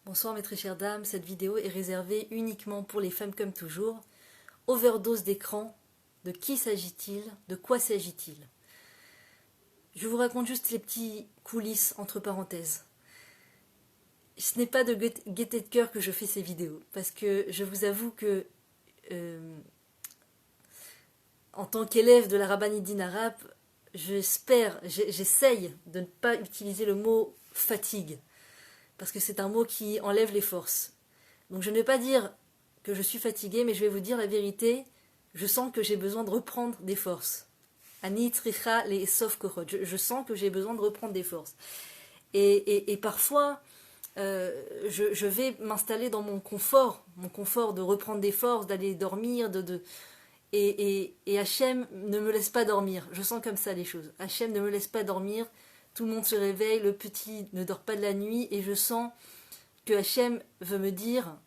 Bonsoir mes très chères dames, cette vidéo est réservée uniquement pour les femmes comme toujours. Overdose d'écran, de qui s'agit-il? De quoi s'agit-il? Je vous raconte juste les petits coulisses entre parenthèses. Ce n'est pas de gaieté de cœur que je fais ces vidéos, parce que je vous avoue que en tant qu'élève de la Rabbanidine arabe, j'essaye de ne pas utiliser le mot fatigue, parce que c'est un mot qui enlève les forces. Donc je ne vais pas dire que je suis fatiguée, mais je vais vous dire la vérité, je sens que j'ai besoin de reprendre des forces. Ani tricha les sof korot. Je sens que j'ai besoin de reprendre des forces. Et parfois, je vais m'installer dans mon confort de reprendre des forces, d'aller dormir, et Hachem ne me laisse pas dormir. Je sens comme ça les choses. Hachem ne me laisse pas dormir, tout le monde se réveille, le petit ne dort pas de la nuit, et je sens que Hachem veut me dire,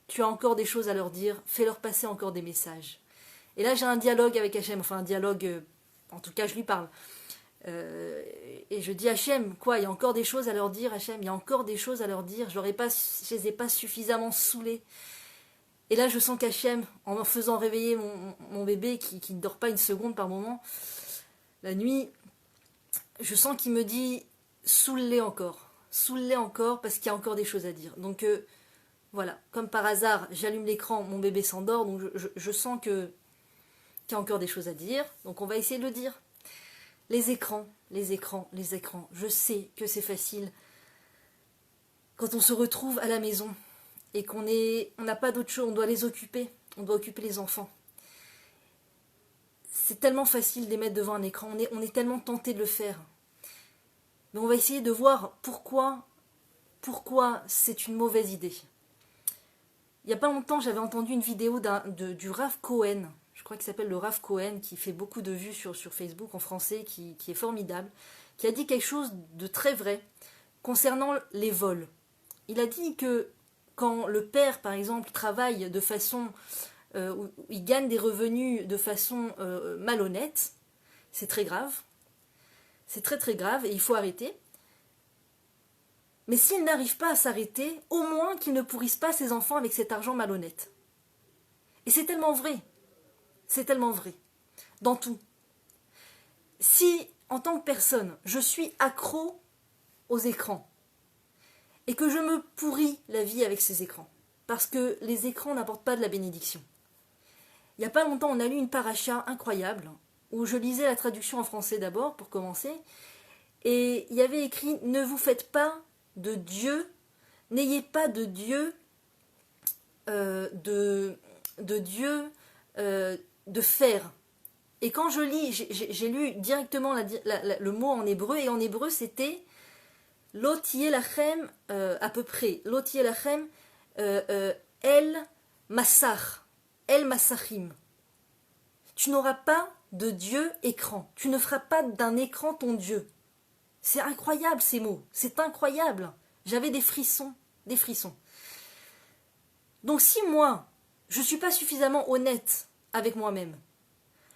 tu as encore des choses à leur dire, fais-leur passer encore des messages. Et là j'ai un dialogue avec Hachem, enfin un dialogue, en tout cas je lui parle. Et je dis Hachem, quoi, il y a encore des choses à leur dire, Hachem, il y a encore des choses à leur dire, je les ai pas suffisamment saoulés. Et là je sens qu'Hachem, en me faisant réveiller mon bébé qui ne dort pas une seconde par moment, la nuit, je sens qu'il me dit, saoule-les encore parce qu'il y a encore des choses à dire. Donc voilà, comme par hasard, j'allume l'écran, mon bébé s'endort, donc je sens qu'il y a encore des choses à dire, donc on va essayer de le dire. Les écrans. Je sais que c'est facile quand on se retrouve à la maison et on n'a pas d'autre chose, on doit les occuper, on doit occuper les enfants. C'est tellement facile de les mettre devant un écran, on est tellement tenté de le faire. Mais on va essayer de voir pourquoi c'est une mauvaise idée. Il n'y a pas longtemps, j'avais entendu une vidéo du Rav Cohen, je crois qu'il s'appelle le Rav Cohen, qui fait beaucoup de vues sur Facebook en français, qui est formidable, qui a dit quelque chose de très vrai concernant les vols. Il a dit que quand le père, par exemple, travaille de façon, où il gagne des revenus de façon malhonnête, c'est très grave, c'est très très grave et il faut arrêter. Mais s'il n'arrive pas à s'arrêter, au moins qu'il ne pourrisse pas ses enfants avec cet argent malhonnête. Et c'est tellement vrai. C'est tellement vrai. Dans tout. Si, en tant que personne, je suis accro aux écrans, et que je me pourris la vie avec ces écrans, parce que les écrans n'apportent pas de la bénédiction. Il n'y a pas longtemps, on a lu une paracha incroyable, où je lisais la traduction en français d'abord, pour commencer, et il y avait écrit « Ne vous faites pas de Dieu, n'ayez pas de Dieu, de fer. » Et quand je lis, j'ai lu directement le mot en hébreu, et en hébreu c'était Lo tiye lachem, à peu près, Lo tiye lachem el massach, el massachim. Tu n'auras pas de Dieu écran, tu ne feras pas d'un écran ton Dieu. C'est incroyable ces mots, c'est incroyable. J'avais des frissons, des frissons. Donc si moi, je ne suis pas suffisamment honnête avec moi-même,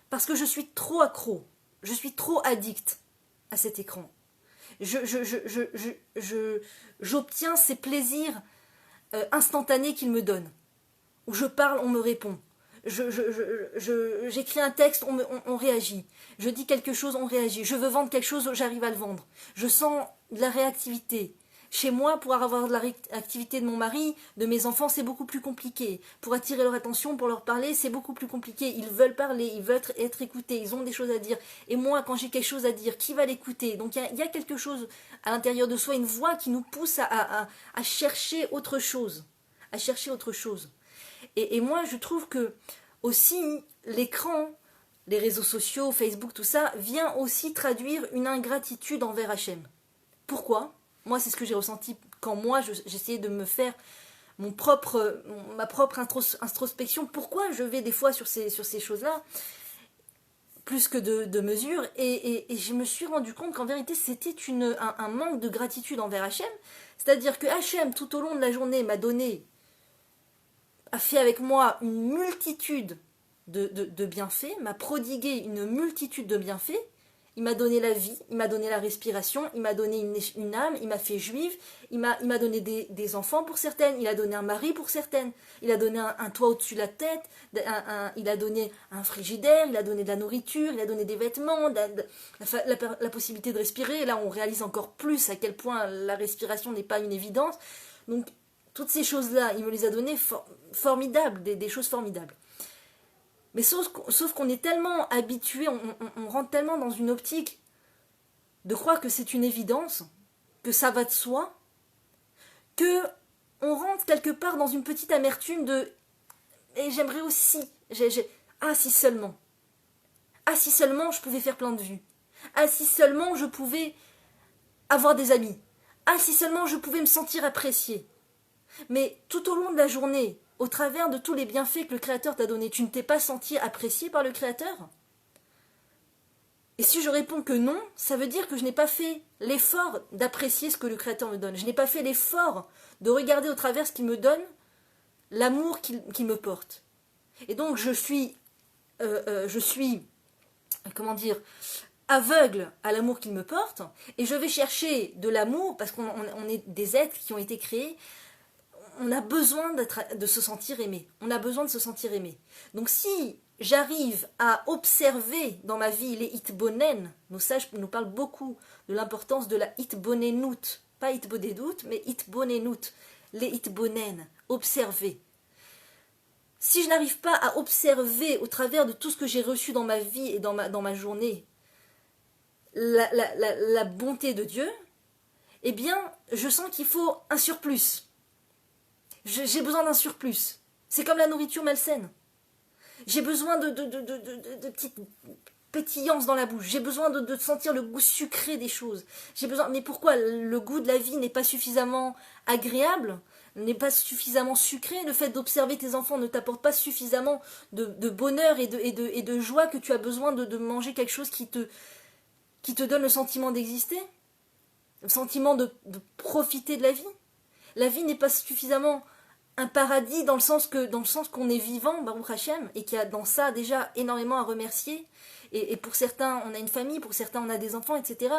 parce que je suis trop accro, je suis trop addict à cet écran, j'obtiens ces plaisirs instantanés qu'il me donne, où je parle, on me répond. J'écris un texte, on réagit. Je dis quelque chose, on réagit. Je veux vendre quelque chose, j'arrive à le vendre. Je sens de la réactivité. Chez moi, pour avoir de la réactivité de mon mari, de mes enfants, c'est beaucoup plus compliqué. Pour attirer leur attention, pour leur parler, c'est beaucoup plus compliqué. Ils veulent parler, ils veulent être écoutés, ils ont des choses à dire. Et moi, quand j'ai quelque chose à dire, qui va l'écouter? Donc il y a quelque chose à l'intérieur de soi, une voix qui nous pousse à chercher autre chose. À chercher autre chose. Et moi, je trouve que aussi l'écran, les réseaux sociaux, Facebook, tout ça, vient aussi traduire une ingratitude envers Hachem. Pourquoi? Moi, c'est ce que j'ai ressenti quand moi, j'essayais de me faire ma propre introspection. Pourquoi je vais des fois sur ces choses-là, plus que de mesures, et je me suis rendu compte qu'en vérité, c'était un manque de gratitude envers Hachem. C'est-à-dire que Hachem, tout au long de la journée, a fait avec moi une multitude de bienfaits, m'a prodigué une multitude de bienfaits, il m'a donné la vie, il m'a donné la respiration, il m'a donné une âme, il m'a fait juive, il m'a donné des enfants pour certaines, il a donné un mari pour certaines, il a donné un toit au-dessus de la tête, il a donné un frigidaire, il a donné de la nourriture, il a donné des vêtements, la possibilité de respirer. Et là, on réalise encore plus à quel point la respiration n'est pas une évidence. Donc, toutes ces choses-là, il me les a données formidables, des choses formidables. Mais sauf qu'on est tellement habitué, on rentre tellement dans une optique de croire que c'est une évidence, que ça va de soi, que on rentre quelque part dans une petite amertume de « et j'aimerais aussi, ah si seulement, ah si seulement je pouvais faire plein de vues, ah si seulement je pouvais avoir des amis, ah si seulement je pouvais me sentir apprécié ». Mais tout au long de la journée, au travers de tous les bienfaits que le Créateur t'a donnés, tu ne t'es pas senti apprécié par le Créateur? Et si je réponds que non, ça veut dire que je n'ai pas fait l'effort d'apprécier ce que le Créateur me donne. Je n'ai pas fait l'effort de regarder au travers ce qu'il me donne, l'amour qu'il me porte. Et donc je suis comment dire, aveugle à l'amour qu'il me porte, et je vais chercher de l'amour, parce qu'on est des êtres qui ont été créés. On a besoin de se sentir aimé. On a besoin de se sentir aimé. Donc si j'arrive à observer dans ma vie les hitbonen, nos sages nous parlent beaucoup de l'importance de la hitbonenut, pas hitbodedut, mais hitbonenut, les hitbonen, observer. Si je n'arrive pas à observer au travers de tout ce que j'ai reçu dans ma vie et dans ma journée la bonté de Dieu, eh bien, je sens qu'il faut un surplus. J'ai besoin d'un surplus. C'est comme la nourriture malsaine. J'ai besoin de petites pétillances dans la bouche. J'ai besoin de sentir le goût sucré des choses. Mais pourquoi le goût de la vie n'est pas suffisamment agréable, n'est pas suffisamment sucré? Le fait d'observer tes enfants ne t'apporte pas suffisamment de bonheur et de joie que tu as besoin de manger quelque chose qui te donne le sentiment d'exister, le sentiment de profiter de la vie. La vie n'est pas suffisamment un paradis dans le sens qu'on est vivant, Baruch Hashem, et qu'il y a dans ça déjà énormément à remercier. Et pour certains, on a une famille, pour certains, on a des enfants, etc.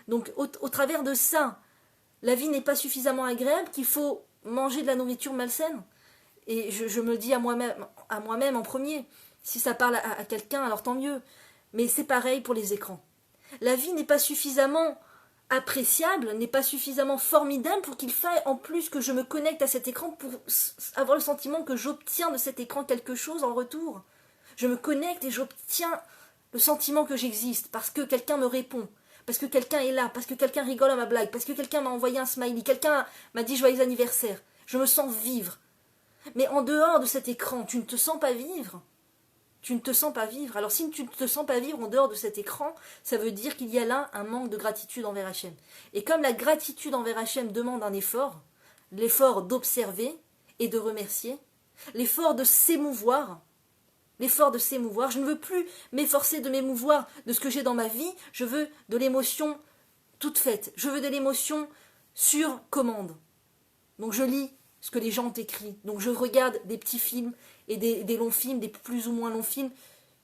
Donc, au travers de ça, la vie n'est pas suffisamment agréable, qu'il faut manger de la nourriture malsaine. Et je me le dis à moi-même en premier. Si ça parle à quelqu'un, alors tant mieux. Mais c'est pareil pour les écrans. La vie n'est pas suffisamment appréciable, n'est pas suffisamment formidable pour qu'il faille en plus que je me connecte à cet écran pour avoir le sentiment que j'obtiens de cet écran quelque chose en retour. Je me connecte et j'obtiens le sentiment que j'existe parce que quelqu'un me répond, parce que quelqu'un est là, parce que quelqu'un rigole à ma blague, parce que quelqu'un m'a envoyé un smiley, quelqu'un m'a dit joyeux anniversaire. Je me sens vivre. Mais en dehors de cet écran, tu ne te sens pas vivre. Tu ne te sens pas vivre. Alors si tu ne te sens pas vivre en dehors de cet écran, ça veut dire qu'il y a là un manque de gratitude envers Hachem. Et comme la gratitude envers Hachem demande un effort, l'effort d'observer et de remercier, l'effort de s'émouvoir, je ne veux plus m'efforcer de m'émouvoir de ce que j'ai dans ma vie, je veux de l'émotion toute faite, je veux de l'émotion sur commande. Donc je lis ce que les gens ont écrit, donc je regarde des petits films, et des longs films, des plus ou moins longs films,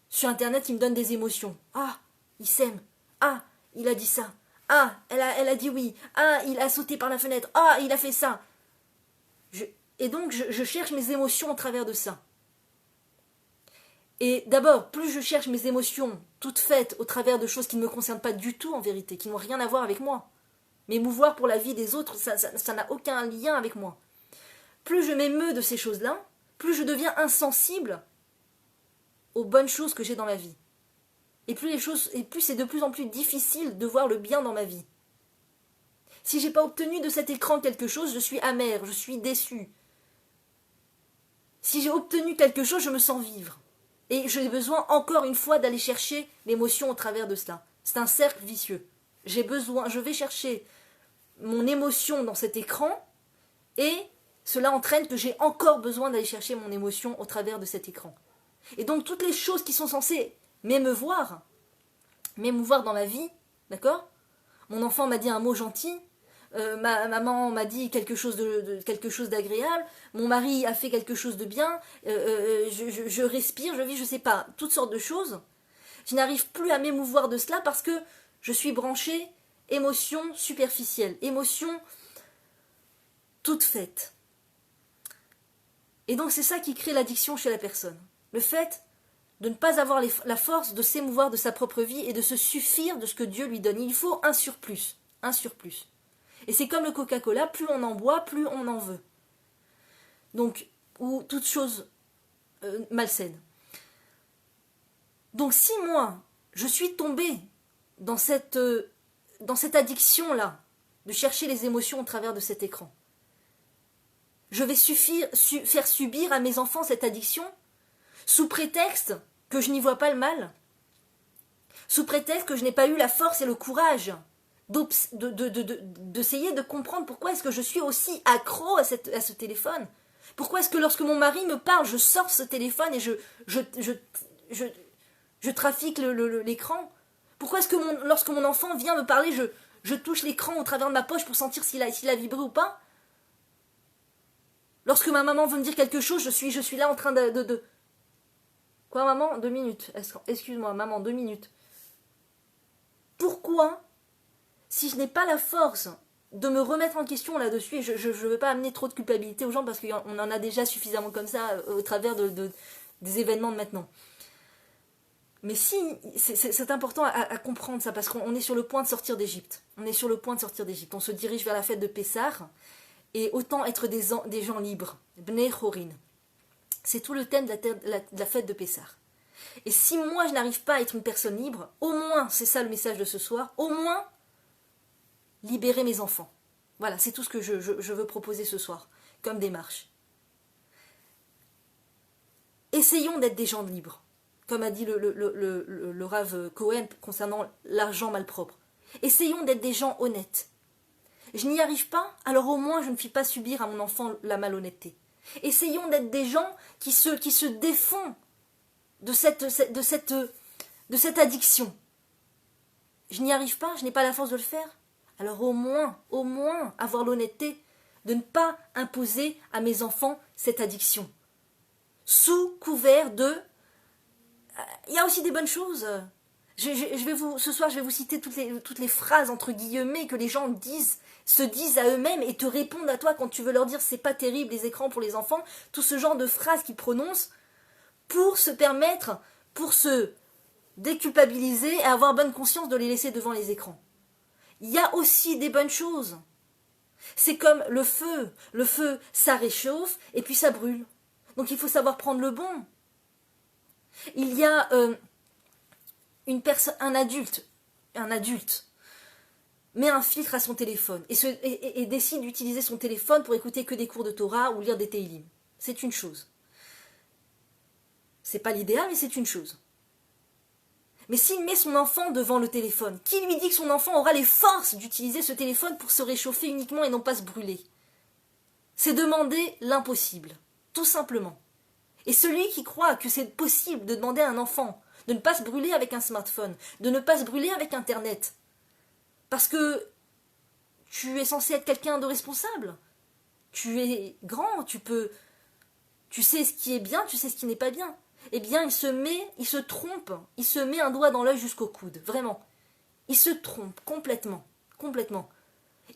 sur Internet, ils me donnent des émotions. Ah, il s'aime. Ah, il a dit ça. Ah, elle a dit oui. Ah, il a sauté par la fenêtre. Ah, il a fait ça. Et donc, je cherche mes émotions au travers de ça. Et d'abord, plus je cherche mes émotions toutes faites au travers de choses qui ne me concernent pas du tout en vérité, qui n'ont rien à voir avec moi. M'émouvoir pour la vie des autres, ça n'a aucun lien avec moi. Plus je m'émeus de ces choses-là, plus je deviens insensible aux bonnes choses que j'ai dans ma vie. Et plus c'est de plus en plus difficile de voir le bien dans ma vie. Si j'ai pas obtenu de cet écran quelque chose, je suis amère, je suis déçue. Si j'ai obtenu quelque chose, je me sens vivre. Et j'ai besoin encore une fois d'aller chercher l'émotion au travers de cela. C'est un cercle vicieux. Je vais chercher mon émotion dans cet écran et cela entraîne que j'ai encore besoin d'aller chercher mon émotion au travers de cet écran. Et donc toutes les choses qui sont censées m'émouvoir dans ma vie, d'accord? Mon enfant m'a dit un mot gentil, ma maman m'a dit quelque chose d'agréable, mon mari a fait quelque chose de bien, je respire, je vis, je sais pas, toutes sortes de choses. Je n'arrive plus à m'émouvoir de cela parce que je suis branchée émotion superficielle, émotion toute faite. Et donc c'est ça qui crée l'addiction chez la personne. Le fait de ne pas avoir la force de s'émouvoir de sa propre vie et de se suffire de ce que Dieu lui donne. Il faut un surplus, un surplus. Et c'est comme le Coca-Cola, plus on en boit, plus on en veut. Donc, ou toute chose malsaine. Donc si moi, je suis tombée dans cette addiction-là, de chercher les émotions au travers de cet écran, je vais faire subir à mes enfants cette addiction, sous prétexte que je n'y vois pas le mal, sous prétexte que je n'ai pas eu la force et le courage d'essayer de comprendre pourquoi est-ce que je suis aussi accro à ce téléphone. Pourquoi est-ce que lorsque mon mari me parle, je sors ce téléphone et je trafique l'écran. Pourquoi est-ce que lorsque mon enfant vient me parler, je touche l'écran au travers de ma poche pour sentir s'il a vibré ou pas. Lorsque ma maman veut me dire quelque chose, je suis là en train de... Quoi, maman? 2 minutes. Excuse-moi, maman, 2 minutes. Pourquoi, si je n'ai pas la force de me remettre en question là-dessus, et je ne veux pas amener trop de culpabilité aux gens parce qu'on en a déjà suffisamment comme ça au travers des événements de maintenant. Mais si, c'est important à comprendre ça, parce qu'on est sur le point de sortir d'Égypte. On est sur le point de sortir d'Égypte. On se dirige vers la fête de Pessah, et autant être des gens libres. Bnei Chorin. C'est tout le thème de la fête de Pessah. Et si moi je n'arrive pas à être une personne libre, au moins, c'est ça le message de ce soir, au moins libérer mes enfants. Voilà, c'est tout ce que je veux proposer ce soir, comme démarche. Essayons d'être des gens libres, comme a dit le Rav Cohen concernant l'argent malpropre. Essayons d'être des gens honnêtes. Je n'y arrive pas, alors au moins je ne fais pas subir à mon enfant la malhonnêteté. Essayons d'être des gens qui se défont de cette addiction. Je n'y arrive pas, je n'ai pas la force de le faire. Alors au moins avoir l'honnêteté de ne pas imposer à mes enfants cette addiction. Sous couvert de... Il y a aussi des bonnes choses. Ce soir, je vais vous citer toutes les phrases entre guillemets que les gens se disent à eux-mêmes et te répondent à toi quand tu veux leur dire c'est pas terrible les écrans pour les enfants. Tout ce genre de phrases qu'ils prononcent pour se permettre, pour se déculpabiliser et avoir bonne conscience de les laisser devant les écrans. Il y a aussi des bonnes choses. C'est comme le feu. Le feu, ça réchauffe et puis ça brûle. Donc il faut savoir prendre le bon. Il y a un adulte met un filtre à son téléphone et décide d'utiliser son téléphone pour écouter que des cours de Torah ou lire des Teilim. C'est une chose. C'est pas l'idéal, mais c'est une chose. Mais s'il met son enfant devant le téléphone, qui lui dit que son enfant aura les forces d'utiliser ce téléphone pour se réchauffer uniquement et non pas se brûler? C'est demander l'impossible, tout simplement. Et celui qui croit que c'est possible de demander à un enfant de ne pas se brûler avec un smartphone, de ne pas se brûler avec Internet, parce que tu es censé être quelqu'un de responsable, tu es grand, tu sais ce qui est bien, tu sais ce qui n'est pas bien. Eh bien, il se trompe, il se met un doigt dans l'œil jusqu'au coude, vraiment. Il se trompe complètement.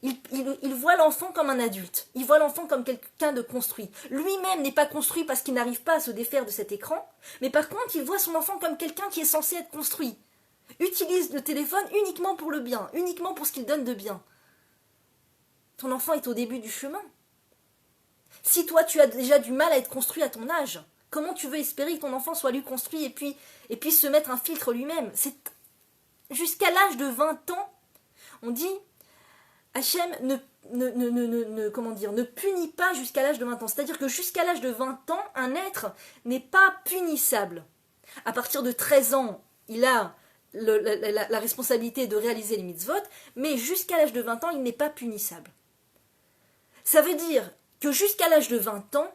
Il voit l'enfant comme un adulte, il voit l'enfant comme quelqu'un de construit. Lui-même n'est pas construit parce qu'il n'arrive pas à se défaire de cet écran, mais par contre, il voit son enfant comme quelqu'un qui est censé être construit. Utilise le téléphone uniquement pour le bien, uniquement pour ce qu'il donne de bien. Ton enfant est au début du chemin. Si toi, tu as déjà du mal à être construit à ton âge, comment tu veux espérer que ton enfant soit lui construit et puis se mettre un filtre lui-même? C'est jusqu'à l'âge de 20 ans, on dit Hachem ne punit pas jusqu'à l'âge de 20 ans. C'est-à-dire que jusqu'à l'âge de 20 ans, un être n'est pas punissable. À partir de 13 ans, il a la responsabilité de réaliser les mitzvot, mais jusqu'à l'âge de 20 ans, il n'est pas punissable. Ça veut dire que jusqu'à l'âge de 20 ans,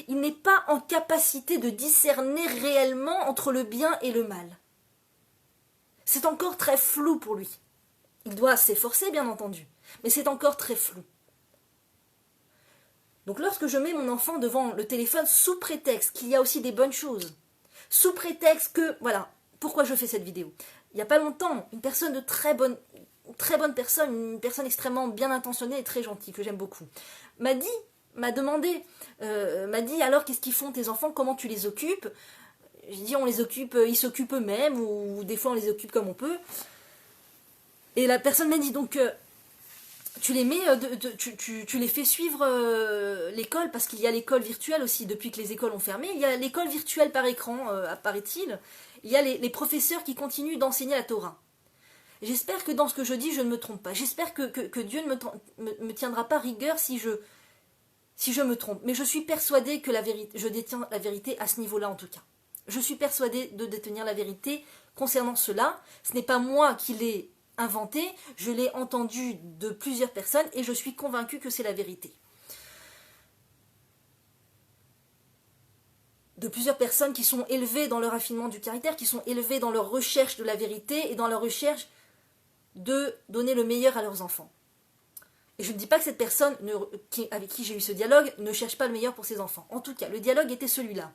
il n'est pas en capacité de discerner réellement entre le bien et le mal. C'est encore très flou pour lui. Il doit s'efforcer, bien entendu, mais c'est encore très flou. Donc lorsque je mets mon enfant devant le téléphone sous prétexte qu'il y a aussi des bonnes choses, sous prétexte que, voilà, pourquoi je fais cette vidéo. Il n'y a pas longtemps, une personne de très bonne personne, une personne extrêmement bien intentionnée et très gentille, que j'aime beaucoup, m'a demandé, m'a dit alors qu'est-ce qu'ils font tes enfants, comment tu les occupes. J'ai dit on les occupe, ils s'occupent eux-mêmes, ou des fois on les occupe comme on peut. Et la personne m'a dit donc tu les mets, tu les fais suivre l'école, parce qu'il y a l'école virtuelle aussi, depuis que les écoles ont fermé, il y a l'école virtuelle par écran, apparaît-il, il y a les professeurs qui continuent d'enseigner la Torah. J'espère que dans ce que je dis, je ne me trompe pas. J'espère que Dieu ne me tiendra pas rigueur si je me trompe. Mais je suis persuadée que je détiens la vérité à ce niveau-là en tout cas. Je suis persuadée de détenir la vérité concernant cela. Ce n'est pas moi qui l'ai inventé, je l'ai entendu de plusieurs personnes et je suis convaincue que c'est la vérité. De plusieurs personnes qui sont élevées dans le raffinement du caractère, qui sont élevées dans leur recherche de la vérité et dans leur recherche de donner le meilleur à leurs enfants. Et je ne dis pas que cette personne avec qui j'ai eu ce dialogue ne cherche pas le meilleur pour ses enfants. En tout cas, le dialogue était celui-là.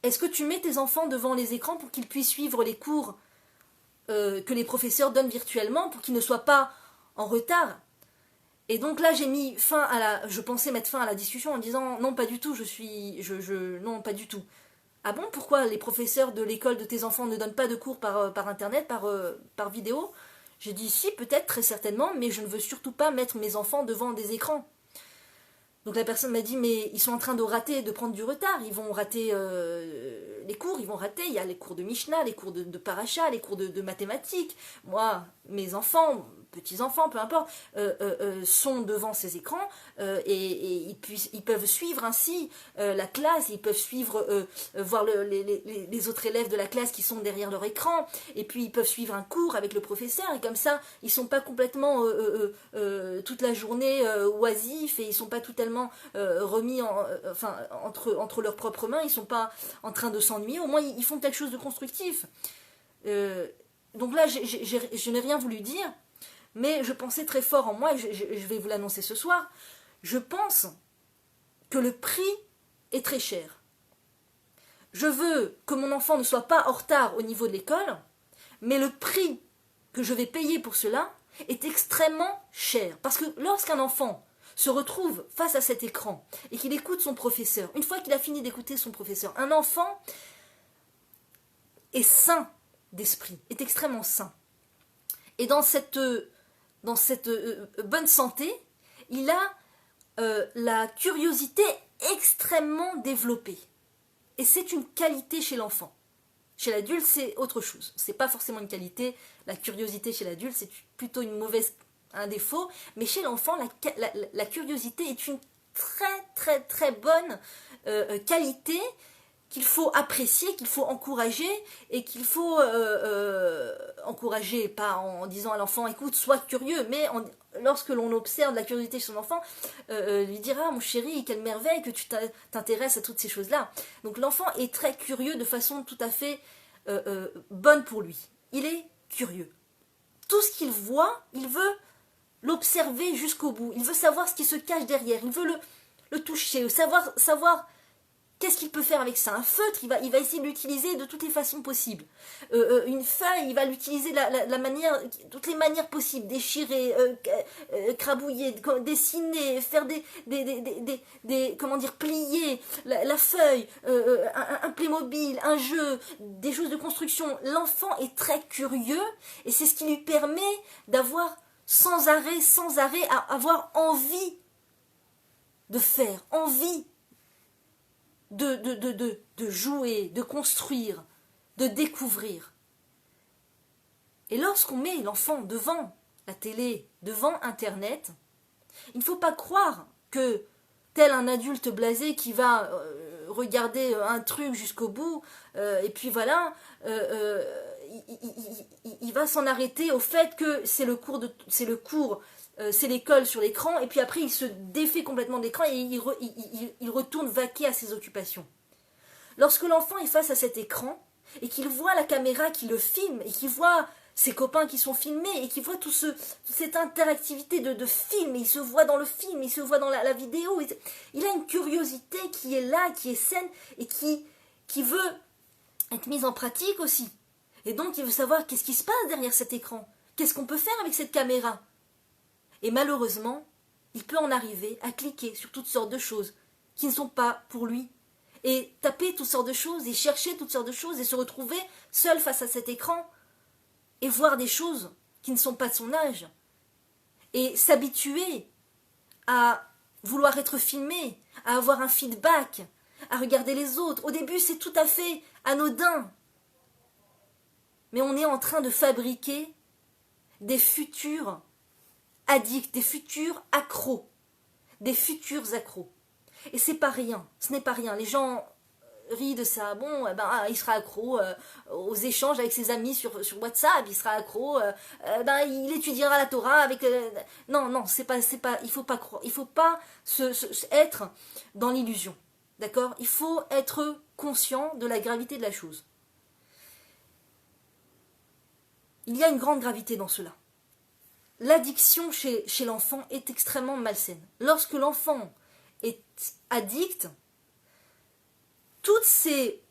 Est-ce que tu mets tes enfants devant les écrans pour qu'ils puissent suivre les cours que les professeurs donnent virtuellement, pour qu'ils ne soient pas en retard? Et donc là, j'ai mis fin je pensais mettre fin à la discussion en disant non, pas du tout, non, pas du tout. Ah bon, pourquoi les professeurs de l'école de tes enfants ne donnent pas de cours par internet, par vidéo? J'ai dit si, peut-être, très certainement, mais je ne veux surtout pas mettre mes enfants devant des écrans. Donc la personne m'a dit mais ils sont en train de rater, de prendre du retard, ils vont rater les cours, ils vont rater, il y a les cours de Mishnah, les cours de Paracha, les cours de mathématiques. Moi, mes enfants, petits-enfants, peu importe, sont devant ces écrans et ils peuvent suivre ainsi la classe, ils peuvent suivre, voir les autres élèves de la classe qui sont derrière leur écran, et puis ils peuvent suivre un cours avec le professeur, et comme ça, ils ne sont pas complètement toute la journée oisifs, et ils ne sont pas totalement remis entre leurs propres mains, ils ne sont pas en train de s'ennuyer, au moins ils font quelque chose de constructif. Donc là, je n'ai rien voulu dire, mais je pensais très fort en moi, et je vais vous l'annoncer ce soir, je pense que le prix est très cher. Je veux que mon enfant ne soit pas en retard au niveau de l'école, mais le prix que je vais payer pour cela est extrêmement cher. Parce que lorsqu'un enfant se retrouve face à cet écran et qu'il écoute son professeur, une fois qu'il a fini d'écouter son professeur, un enfant est sain d'esprit, est extrêmement sain. Et dans cette bonne santé, il a la curiosité extrêmement développée. Et c'est une qualité chez l'enfant. Chez l'adulte, c'est autre chose. C'est pas forcément une qualité. La curiosité chez l'adulte, c'est plutôt un défaut. Mais chez l'enfant, la curiosité est une très très très bonne qualité qu'il faut apprécier, qu'il faut encourager, et qu'il faut encourager, pas en disant à l'enfant, écoute, sois curieux, mais lorsque l'on observe la curiosité chez son enfant, lui dire, ah mon chéri, quelle merveille que tu t'intéresses à toutes ces choses-là. Donc l'enfant est très curieux de façon tout à fait bonne pour lui. Il est curieux. Tout ce qu'il voit, il veut l'observer jusqu'au bout. Il veut savoir ce qui se cache derrière. Il veut le toucher, savoir qu'est-ce qu'il peut faire avec ça. Un feutre, il va essayer de l'utiliser de toutes les façons possibles. Une feuille, il va l'utiliser toutes les manières possibles. Déchirer, crabouiller, dessiner, faire plier la feuille, un Playmobil, un jeu, des choses de construction. L'enfant est très curieux et c'est ce qui lui permet d'avoir sans arrêt, à avoir envie de faire, envie de jouer, de construire, de découvrir. Et lorsqu'on met l'enfant devant la télé, devant Internet, il ne faut pas croire que, tel un adulte blasé qui va regarder un truc jusqu'au bout, et puis voilà, il va s'en arrêter au fait que c'est l'école sur l'écran, et puis après il se défait complètement de l'écran et il retourne vaquer à ses occupations. Lorsque l'enfant est face à cet écran et qu'il voit la caméra qui le filme et qu'il voit ses copains qui sont filmés et qu'il voit toute cette interactivité de film, et il se voit dans le film, il se voit dans la vidéo, il a une curiosité qui est là, qui est saine et qui veut être mise en pratique aussi. Et donc il veut savoir qu'est-ce qui se passe derrière cet écran. Qu'est-ce qu'on peut faire avec cette caméra? Et malheureusement, il peut en arriver à cliquer sur toutes sortes de choses qui ne sont pas pour lui. Et taper toutes sortes de choses, et chercher toutes sortes de choses, et se retrouver seul face à cet écran, et voir des choses qui ne sont pas de son âge. Et s'habituer à vouloir être filmé, à avoir un feedback, à regarder les autres. Au début, c'est tout à fait anodin. Mais on est en train de fabriquer des futurs addicts, des futurs accros, des futurs accros. Et c'est pas rien, ce n'est pas rien. Les gens rient de ça. Bon, il sera accro aux échanges avec ses amis sur WhatsApp, il sera accro, il étudiera la Torah avec... Non, c'est pas, il faut pas croire, il faut pas être dans l'illusion. D'accord? Il faut être conscient de la gravité de la chose. Il y a une grande gravité dans cela. L'addiction chez l'enfant est extrêmement malsaine. Lorsque l'enfant est addict, toutes ses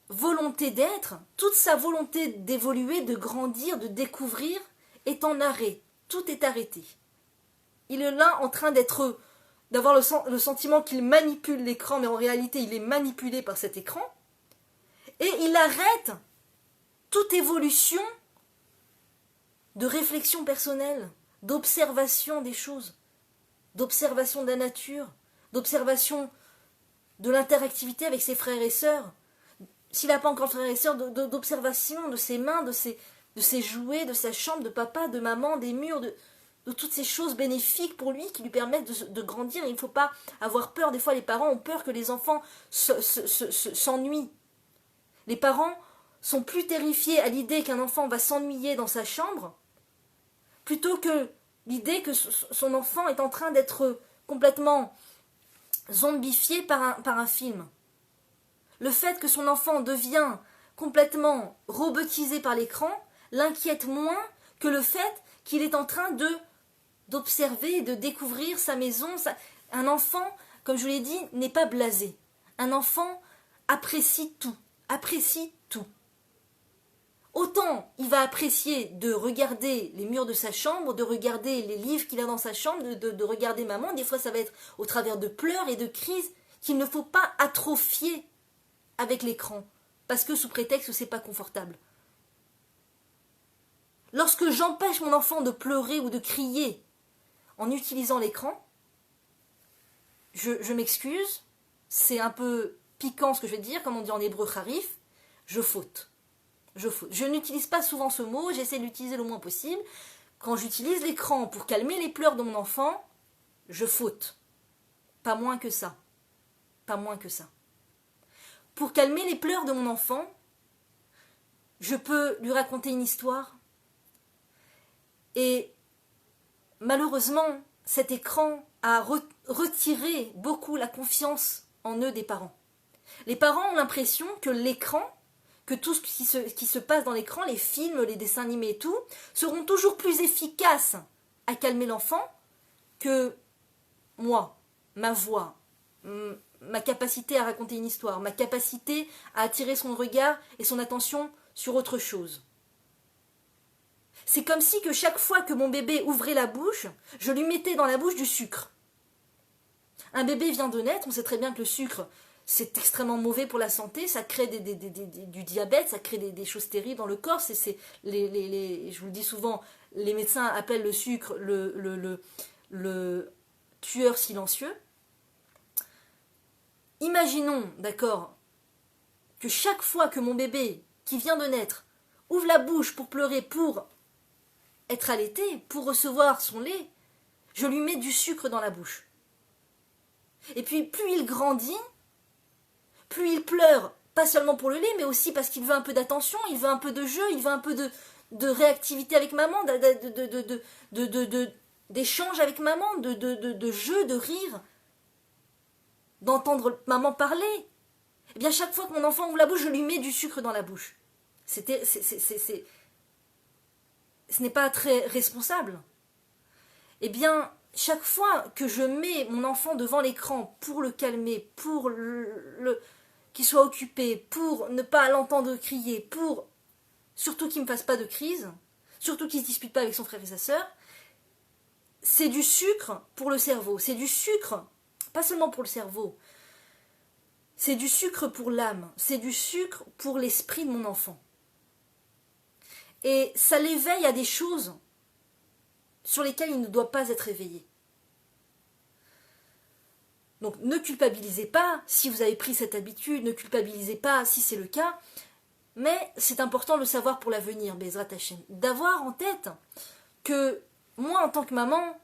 volontés d'être, toute sa volonté d'évoluer, de grandir, de découvrir, est en arrêt. Tout est arrêté. Il est là en train d'avoir le sentiment qu'il manipule l'écran, mais en réalité il est manipulé par cet écran. Et il arrête toute évolution de réflexion personnelle, d'observation des choses, d'observation de la nature, d'observation de l'interactivité avec ses frères et sœurs. S'il n'a pas encore de frères et sœurs, d'observation de ses mains, de ses jouets, de sa chambre, de papa, de maman, des murs, de toutes ces choses bénéfiques pour lui qui lui permettent de grandir. Et il ne faut pas avoir peur. Des fois, les parents ont peur que les enfants s'ennuient. Les parents sont plus terrifiés à l'idée qu'un enfant va s'ennuyer dans sa chambre plutôt que l'idée que son enfant est en train d'être complètement zombifié par un film. Le fait que son enfant devient complètement robotisé par l'écran l'inquiète moins que le fait qu'il est en train d'observer et de découvrir sa maison. Un enfant, comme je vous l'ai dit, n'est pas blasé. Un enfant apprécie tout, apprécie tout. Autant il va apprécier de regarder les murs de sa chambre, de regarder les livres qu'il a dans sa chambre, de regarder maman. Des fois, ça va être au travers de pleurs et de crises qu'il ne faut pas atrophier avec l'écran, parce que sous prétexte que c'est pas confortable. Lorsque j'empêche mon enfant de pleurer ou de crier en utilisant l'écran, je m'excuse, c'est un peu piquant ce que je vais dire, comme on dit en hébreu harif, je faute. Je n'utilise pas souvent ce mot, j'essaie de l'utiliser le moins possible. Quand j'utilise l'écran pour calmer les pleurs de mon enfant, je faute. Pas moins que ça. Pas moins que ça. Pour calmer les pleurs de mon enfant, je peux lui raconter une histoire. Et malheureusement, cet écran a retiré beaucoup la confiance en eux des parents. Les parents ont l'impression que l'écran, que tout ce qui se passe dans l'écran, les films, les dessins animés et tout, seront toujours plus efficaces à calmer l'enfant que moi, ma voix, ma capacité à raconter une histoire, ma capacité à attirer son regard et son attention sur autre chose. C'est comme si que chaque fois que mon bébé ouvrait la bouche, je lui mettais dans la bouche du sucre. Un bébé vient de naître, on sait très bien que le sucre, c'est extrêmement mauvais pour la santé, ça crée du diabète, ça crée des choses terribles dans le corps. Je vous le dis souvent, les médecins appellent le sucre le tueur silencieux. Imaginons, d'accord, que chaque fois que mon bébé, qui vient de naître, ouvre la bouche pour pleurer, pour être allaité, pour recevoir son lait, je lui mets du sucre dans la bouche. Et puis, plus il grandit, plus il pleure, pas seulement pour le lait, mais aussi parce qu'il veut un peu d'attention, il veut un peu de jeu, il veut un peu de réactivité avec maman, d'échange avec maman, de jeu, de rire, d'entendre maman parler. Eh bien, chaque fois que mon enfant ouvre la bouche, je lui mets du sucre dans la bouche. Ce n'est pas très responsable. Eh bien, chaque fois que je mets mon enfant devant l'écran pour le calmer, pour qu'il soit occupé, pour ne pas l'entendre crier, pour surtout qu'il ne me fasse pas de crise, surtout qu'il ne se dispute pas avec son frère et sa sœur. C'est du sucre pour le cerveau, c'est du sucre, pas seulement pour le cerveau, c'est du sucre pour l'âme, c'est du sucre pour l'esprit de mon enfant. Et ça l'éveille à des choses sur lesquelles il ne doit pas être éveillé. Donc ne culpabilisez pas si vous avez pris cette habitude, ne culpabilisez pas si c'est le cas, mais c'est important de le savoir pour l'avenir, Bezrat Hashem. D'avoir en tête que moi en tant que maman,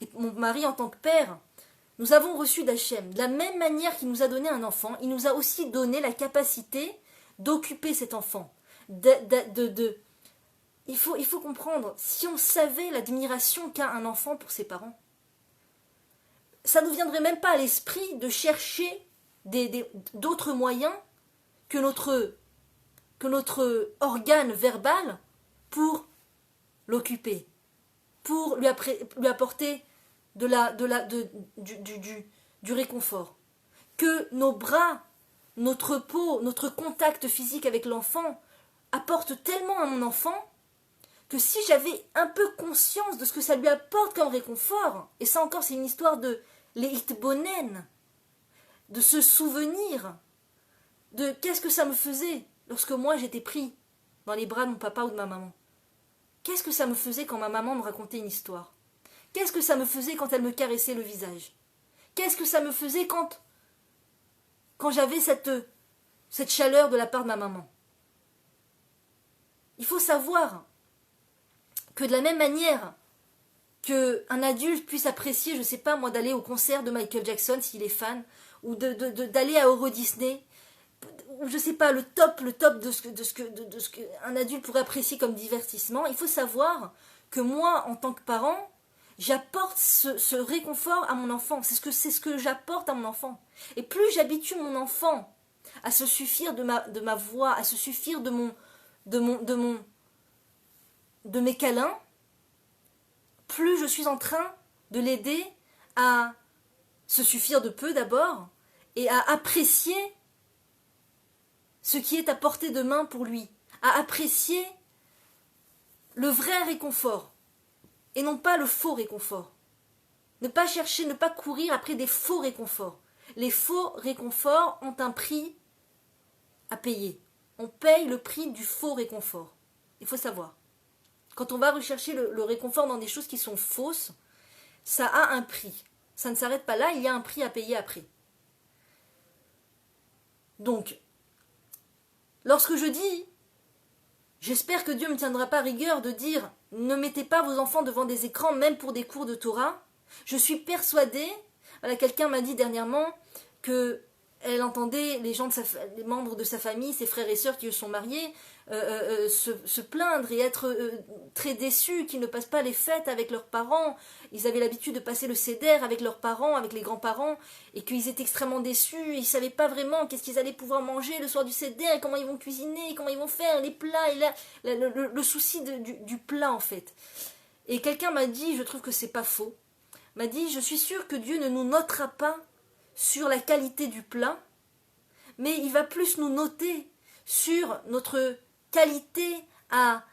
et mon mari en tant que père, nous avons reçu d'Hachem. De la même manière qu'il nous a donné un enfant, il nous a aussi donné la capacité d'occuper cet enfant. Il faut comprendre, si on savait l'admiration qu'a un enfant pour ses parents, ça ne nous viendrait même pas à l'esprit de chercher d'autres moyens que notre organe verbal pour l'occuper, pour lui apporter du réconfort. Que nos bras, notre peau, notre contact physique avec l'enfant apporte tellement à mon enfant que si j'avais un peu conscience de ce que ça lui apporte comme réconfort, et ça encore c'est une histoire de l'hitbonen, de se souvenir de qu'est-ce que ça me faisait lorsque moi j'étais pris dans les bras de mon papa ou de ma maman. Qu'est-ce que ça me faisait quand ma maman me racontait une histoire? Qu'est-ce que ça me faisait quand elle me caressait le visage? Qu'est-ce que ça me faisait quand j'avais cette chaleur de la part de ma maman? Il faut savoir que de la même manière qu'un adulte puisse apprécier, je ne sais pas moi, d'aller au concert de Michael Jackson s'il est fan, ou d'aller à Euro Disney, ou je ne sais pas, le top de ce qu'un adulte pourrait apprécier comme divertissement, il faut savoir que moi, en tant que parent, j'apporte ce réconfort à mon enfant. C'est ce que j'apporte à mon enfant. Et plus j'habitue mon enfant à se suffire de ma voix, à se suffire de mes câlins, plus je suis en train de l'aider à se suffire de peu d'abord et à apprécier ce qui est à portée de main pour lui, à apprécier le vrai réconfort et non pas le faux réconfort. Ne pas chercher, ne pas courir après des faux réconforts. Les faux réconforts ont un prix à payer. On paye le prix du faux réconfort. Il faut savoir. Quand on va rechercher le réconfort dans des choses qui sont fausses, ça a un prix. Ça ne s'arrête pas là, il y a un prix à payer après. Donc, lorsque je dis, j'espère que Dieu ne me tiendra pas rigueur de dire, ne mettez pas vos enfants devant des écrans, même pour des cours de Torah, je suis persuadée, voilà, quelqu'un m'a dit dernièrement que elle entendait les membres de sa famille, ses frères et sœurs qui sont mariés, se plaindre et être très déçus qu'ils ne passent pas les fêtes avec leurs parents. Ils avaient l'habitude de passer le seder avec leurs parents, avec les grands-parents, et qu'ils étaient extrêmement déçus. Ils ne savaient pas vraiment qu'est-ce qu'ils allaient pouvoir manger le soir du seder, comment ils vont cuisiner, comment ils vont faire les plats, et le souci du plat en fait. Et quelqu'un m'a dit, je trouve que c'est pas faux, m'a dit, je suis sûre que Dieu ne nous notera pas sur la qualité du plat, mais il va plus nous noter sur notre qualité à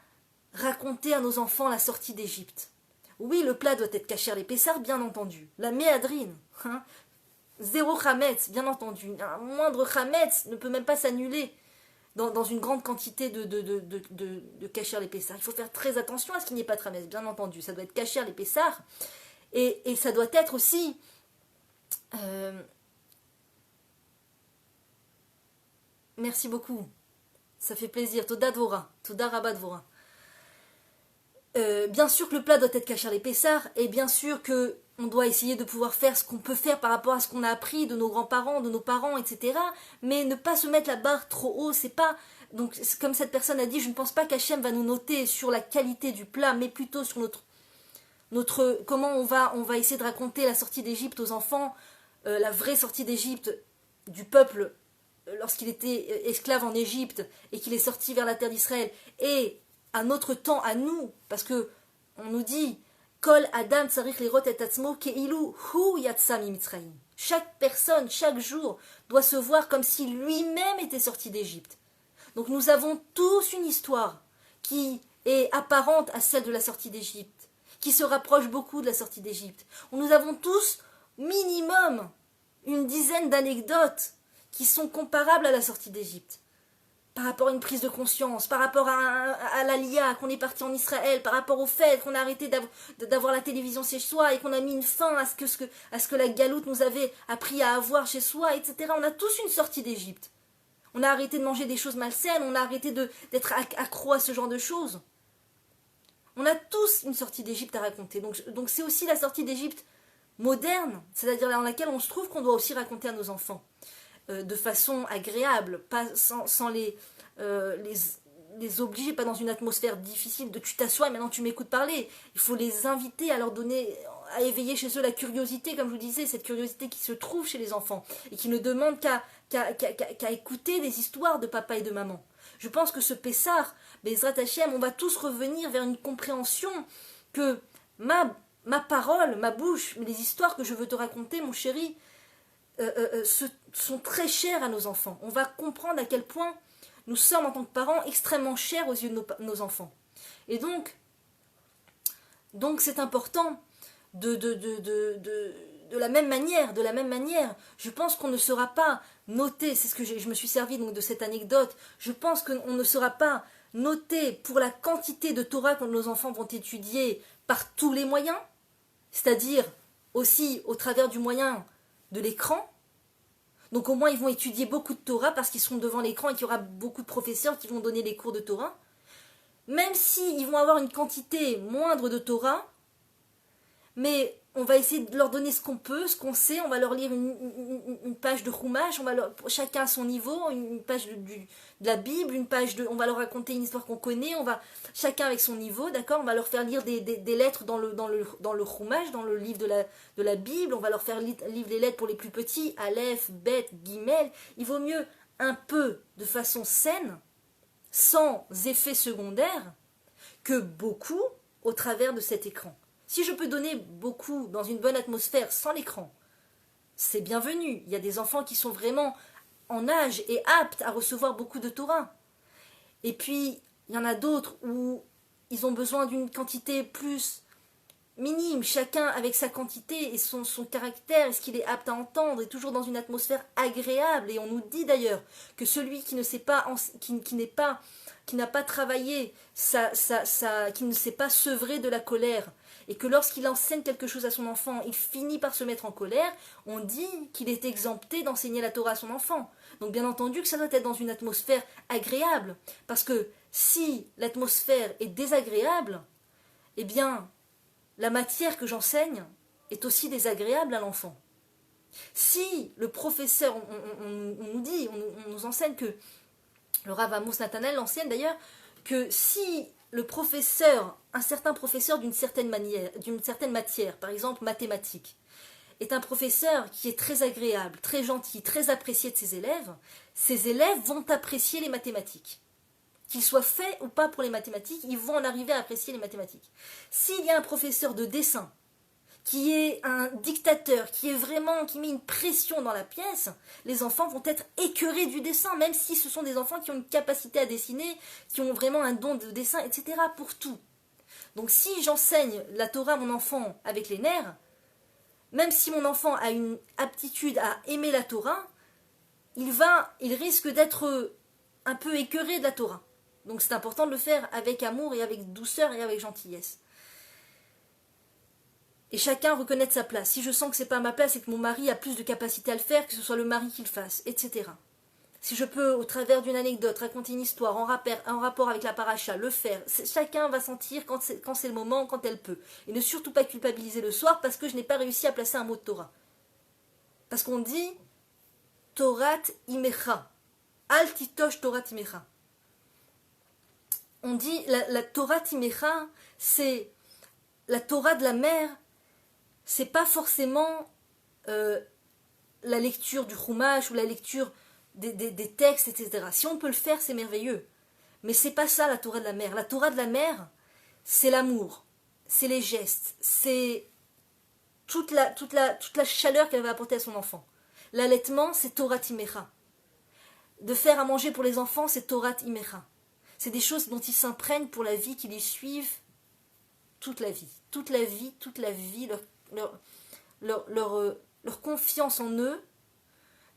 raconter à nos enfants la sortie d'Égypte. Oui, le plat doit être kasher les Pessar, bien entendu. La méadrine, zéro chametz, bien entendu. Un moindre chametz ne peut même pas s'annuler dans une grande quantité de kasher les Pessar. Il faut faire très attention à ce qu'il n'y ait pas de chametz, bien entendu. Ça doit être kasher les Pessar, et ça doit être aussi... Merci beaucoup. Ça fait plaisir. Toda Dvora. Toda Rabba Dvora. Bien sûr que le plat doit être kasher les Pessar, et bien sûr que on doit essayer de pouvoir faire ce qu'on peut faire par rapport à ce qu'on a appris de nos grands-parents, de nos parents, etc. Mais ne pas se mettre la barre trop haut, c'est pas... Donc, comme cette personne a dit, je ne pense pas qu'Hachem va nous noter sur la qualité du plat, mais plutôt sur notre comment on va essayer de raconter la sortie d'Égypte aux enfants, la vraie sortie d'Égypte du peuple lorsqu'il était esclave en Égypte et qu'il est sorti vers la terre d'Israël, et à notre temps, à nous, parce que on nous dit Kol Adam tsarich lirot et atzmo keilu hu yatsa mimitzrayim. Chaque personne, chaque jour, doit se voir comme si lui-même était sorti d'Égypte. Donc nous avons tous une histoire. qui est apparente à celle de la sortie d'Égypte, qui se rapproche beaucoup de la sortie d'Égypte. Nous avons tous minimum une dizaine d'anecdotes qui sont comparables à la sortie d'Égypte. Par rapport à une prise de conscience, par rapport à l'Aliyah, qu'on est parti en Israël, par rapport au fait qu'on a arrêté d'avoir la télévision chez soi et qu'on a mis une fin à ce que la galoute nous avait appris à avoir chez soi, etc. On a tous une sortie d'Égypte. On a arrêté de manger des choses malsaines, on a arrêté d'être accro à ce genre de choses. On a tous une sortie d'Égypte à raconter. Donc c'est aussi la sortie d'Égypte moderne, c'est-à-dire dans laquelle on se trouve qu'on doit aussi raconter à nos enfants. De façon agréable, pas sans les obliger, pas dans une atmosphère difficile de tu t'assois et maintenant tu m'écoutes parler. Il faut les inviter à leur donner, à éveiller chez eux la curiosité, comme je vous disais, cette curiosité qui se trouve chez les enfants et qui ne demande qu'à écouter des histoires de papa et de maman. Je pense que ce Pessah, Bezrat Hashem, on va tous revenir vers une compréhension que ma parole, ma bouche, les histoires que je veux te raconter, mon chéri, sont très chers à nos enfants. On va comprendre à quel point nous sommes en tant que parents extrêmement chers aux yeux de nos enfants. Et donc c'est important de la même manière, je pense qu'on ne sera pas noté, c'est ce que je me suis servi donc de cette anecdote, je pense qu'on ne sera pas noté pour la quantité de Torah que nos enfants vont étudier par tous les moyens, c'est-à-dire aussi au travers du moyen de l'écran. Donc au moins ils vont étudier beaucoup de Torah parce qu'ils seront devant l'écran et qu'il y aura beaucoup de professeurs qui vont donner les cours de Torah. Même s'ils vont avoir une quantité moindre de Torah, mais on va essayer de leur donner ce qu'on peut, ce qu'on sait, on va leur lire une page de Chumash, chacun à son niveau, une page de la Bible, on va leur raconter une histoire qu'on connaît, chacun avec son niveau, d'accord, on va leur faire lire des lettres dans le Chumash, dans le livre de la Bible, on va leur faire lire les lettres pour les plus petits, Aleph, Bet, Gimel. Il vaut mieux un peu de façon saine, sans effet secondaire, que beaucoup au travers de cet écran. Si je peux donner beaucoup dans une bonne atmosphère sans l'écran, c'est bienvenu. Il y a des enfants qui sont vraiment en âge et aptes à recevoir beaucoup de Torah. Et puis, il y en a d'autres où ils ont besoin d'une quantité plus minime, chacun avec sa quantité et son caractère, et ce qu'il est apte à entendre, et toujours dans une atmosphère agréable. Et on nous dit d'ailleurs que celui qui ne sait pas, qui n'a pas travaillé, qui ne s'est pas sevré de la colère, et que lorsqu'il enseigne quelque chose à son enfant, il finit par se mettre en colère, on dit qu'il est exempté d'enseigner la Torah à son enfant. Donc bien entendu que ça doit être dans une atmosphère agréable, parce que si l'atmosphère est désagréable, eh bien, la matière que j'enseigne est aussi désagréable à l'enfant. Si le professeur, on nous dit, on nous enseigne que, le Rav Amos Nathanael l'enseigne d'ailleurs, que si le professeur, un certain professeur d'une certaine matière, par exemple mathématiques, est un professeur qui est très agréable, très gentil, très apprécié de ses élèves vont apprécier les mathématiques. Qu'ils soient faits ou pas pour les mathématiques, ils vont en arriver à apprécier les mathématiques. S'il y a un professeur de dessin qui est un dictateur, qui met une pression dans la pièce, les enfants vont être écœurés du dessin, même si ce sont des enfants qui ont une capacité à dessiner, qui ont vraiment un don de dessin, etc. pour tout. Donc si j'enseigne la Torah à mon enfant avec les nerfs, même si mon enfant a une aptitude à aimer la Torah, il risque d'être un peu écœuré de la Torah. Donc c'est important de le faire avec amour et avec douceur et avec gentillesse. Et chacun reconnaître sa place. Si je sens que c'est pas à ma place et que mon mari a plus de capacité à le faire, que ce soit le mari qui le fasse, etc. Si je peux, au travers d'une anecdote, raconter une histoire en rapport avec la paracha, le faire, chacun va sentir quand c'est le moment, quand elle peut. Et ne surtout pas culpabiliser le soir parce que je n'ai pas réussi à placer un mot de Torah. Parce qu'on dit Torat imecha. Al titosh Torat imecha. On dit la Torat imecha, c'est la Torah de la mère. C'est pas forcément la lecture du Chumash ou la lecture des textes, etc. Si on peut le faire, c'est merveilleux. Mais c'est pas ça la Torah de la mère. La Torah de la mère, c'est l'amour, c'est les gestes, c'est toute la chaleur qu'elle va apporter à son enfant. L'allaitement, c'est Torat Imecha. De faire à manger pour les enfants, c'est Torat Imecha. C'est des choses dont ils s'imprègnent pour la vie qui les suivent toute la vie. Toute la vie, toute la vie, leur confiance en eux,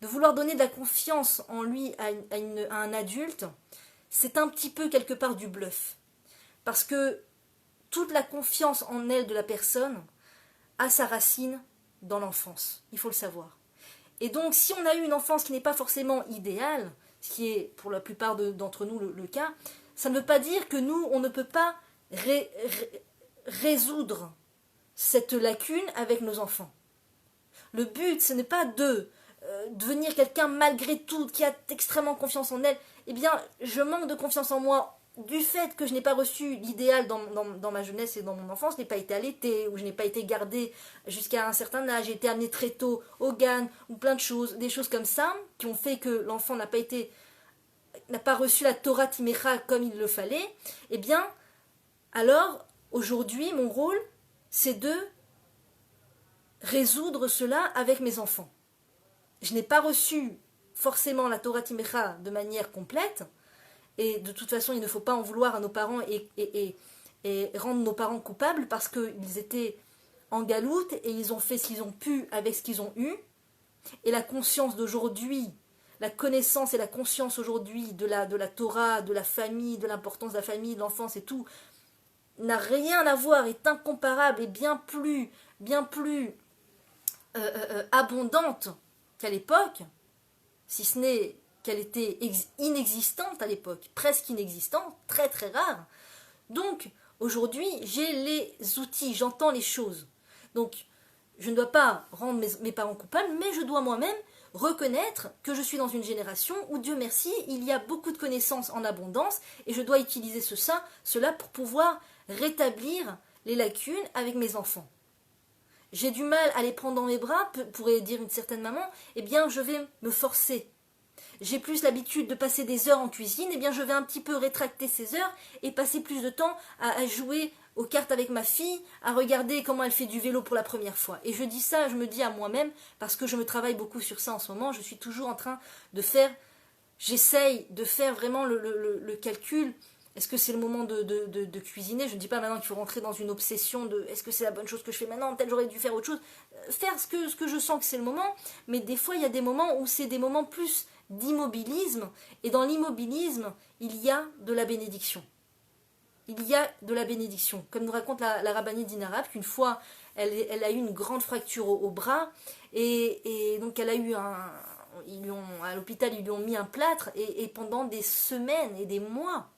de vouloir donner de la confiance en lui à un adulte, c'est un petit peu quelque part du bluff. Parce que toute la confiance en elle de la personne a sa racine dans l'enfance. Il faut le savoir. Et donc, si on a eu une enfance qui n'est pas forcément idéale, ce qui est pour la plupart d'entre nous le cas, ça ne veut pas dire que nous, on ne peut pas résoudre cette lacune avec nos enfants. Le but, ce n'est pas de devenir quelqu'un malgré tout, qui a extrêmement confiance en elle. Eh bien, je manque de confiance en moi du fait que je n'ai pas reçu l'idéal dans ma jeunesse et dans mon enfance, je n'ai pas été allaitée, ou je n'ai pas été gardée jusqu'à un certain âge, j'ai été amenée très tôt au GAN, ou plein de choses, des choses comme ça, qui ont fait que l'enfant n'a pas reçu la Torah Timecha comme il le fallait. Eh bien, alors, aujourd'hui, mon rôle, c'est de résoudre cela avec mes enfants. Je n'ai pas reçu forcément la Torah Timecha de manière complète, et de toute façon, il ne faut pas en vouloir à nos parents et rendre nos parents coupables parce qu'ils étaient en galoute et ils ont fait ce qu'ils ont pu avec ce qu'ils ont eu. Et la conscience d'aujourd'hui, la connaissance et la conscience aujourd'hui de la Torah, de la famille, de l'importance de la famille, de l'enfance et tout, n'a rien à voir, est incomparable et bien plus abondante qu'à l'époque, si ce n'est qu'elle était inexistante à l'époque, presque inexistante, très très rare. Donc, aujourd'hui, j'ai les outils, j'entends les choses. Donc, je ne dois pas rendre mes parents coupables, mais je dois moi-même reconnaître que je suis dans une génération où, Dieu merci, il y a beaucoup de connaissances en abondance, et je dois utiliser cela pour pouvoir rétablir les lacunes avec mes enfants. J'ai du mal à les prendre dans mes bras, pourrait dire une certaine maman, eh bien je vais me forcer. J'ai plus l'habitude de passer des heures en cuisine, eh bien je vais un petit peu rétracter ces heures et passer plus de temps à jouer aux cartes avec ma fille, à regarder comment elle fait du vélo pour la première fois. Et je dis ça, je me dis à moi-même, parce que je me travaille beaucoup sur ça en ce moment, je suis toujours en train de faire, j'essaye de faire vraiment le calcul. Est-ce que c'est le moment de cuisiner? Je ne dis pas maintenant qu'il faut rentrer dans une obsession de est-ce que c'est la bonne chose que je fais maintenant, peut-être j'aurais dû faire autre chose. Faire ce que je sens que c'est le moment, mais des fois il y a des moments où c'est des moments plus d'immobilisme, et dans l'immobilisme, il y a de la bénédiction. Il y a de la bénédiction. Comme nous raconte la rabbinite d'Inarab, qu'une fois, elle a eu une grande fracture au bras, et donc elle a eu à l'hôpital, ils lui ont mis un plâtre, et pendant des semaines et des mois,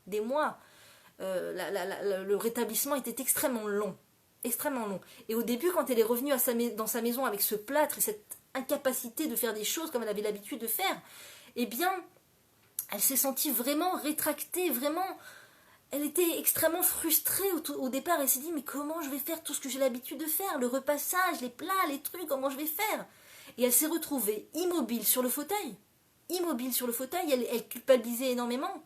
le rétablissement était extrêmement long. Extrêmement long. Et au début, quand elle est revenue dans sa maison avec ce plâtre et cette incapacité de faire des choses comme elle avait l'habitude de faire, eh bien, elle s'est sentie vraiment rétractée, vraiment. Elle était extrêmement frustrée au départ. Elle s'est dit, mais comment je vais faire tout ce que j'ai l'habitude de faire? Le repassage, les plats, les trucs, comment je vais faire? Et elle s'est retrouvée immobile sur le fauteuil. Immobile sur le fauteuil, elle culpabilisait énormément.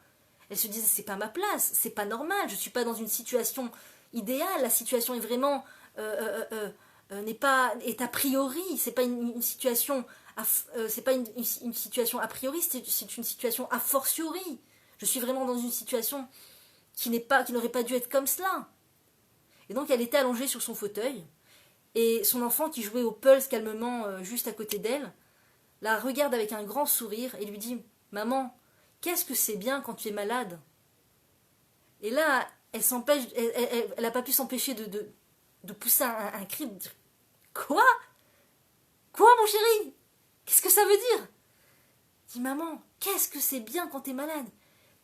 Elle se disait, c'est pas ma place, c'est pas normal, je suis pas dans une situation idéale, la situation est vraiment... est a priori, c'est pas une situation... c'est pas une situation a priori, c'est une situation a fortiori. Je suis vraiment dans une situation qui n'aurait pas dû être comme cela. Et donc elle était allongée sur son fauteuil, et son enfant qui jouait au pulse calmement juste à côté d'elle, la regarde avec un grand sourire et lui dit « Maman, qu'est-ce que c'est bien quand tu es malade ?» Et là, elle n'a pas pu s'empêcher de pousser un cri, de dire « Quoi ? Quoi, mon chéri ? Qu'est-ce que ça veut dire ?» Dit « Maman, qu'est-ce que c'est bien quand t'es malade ?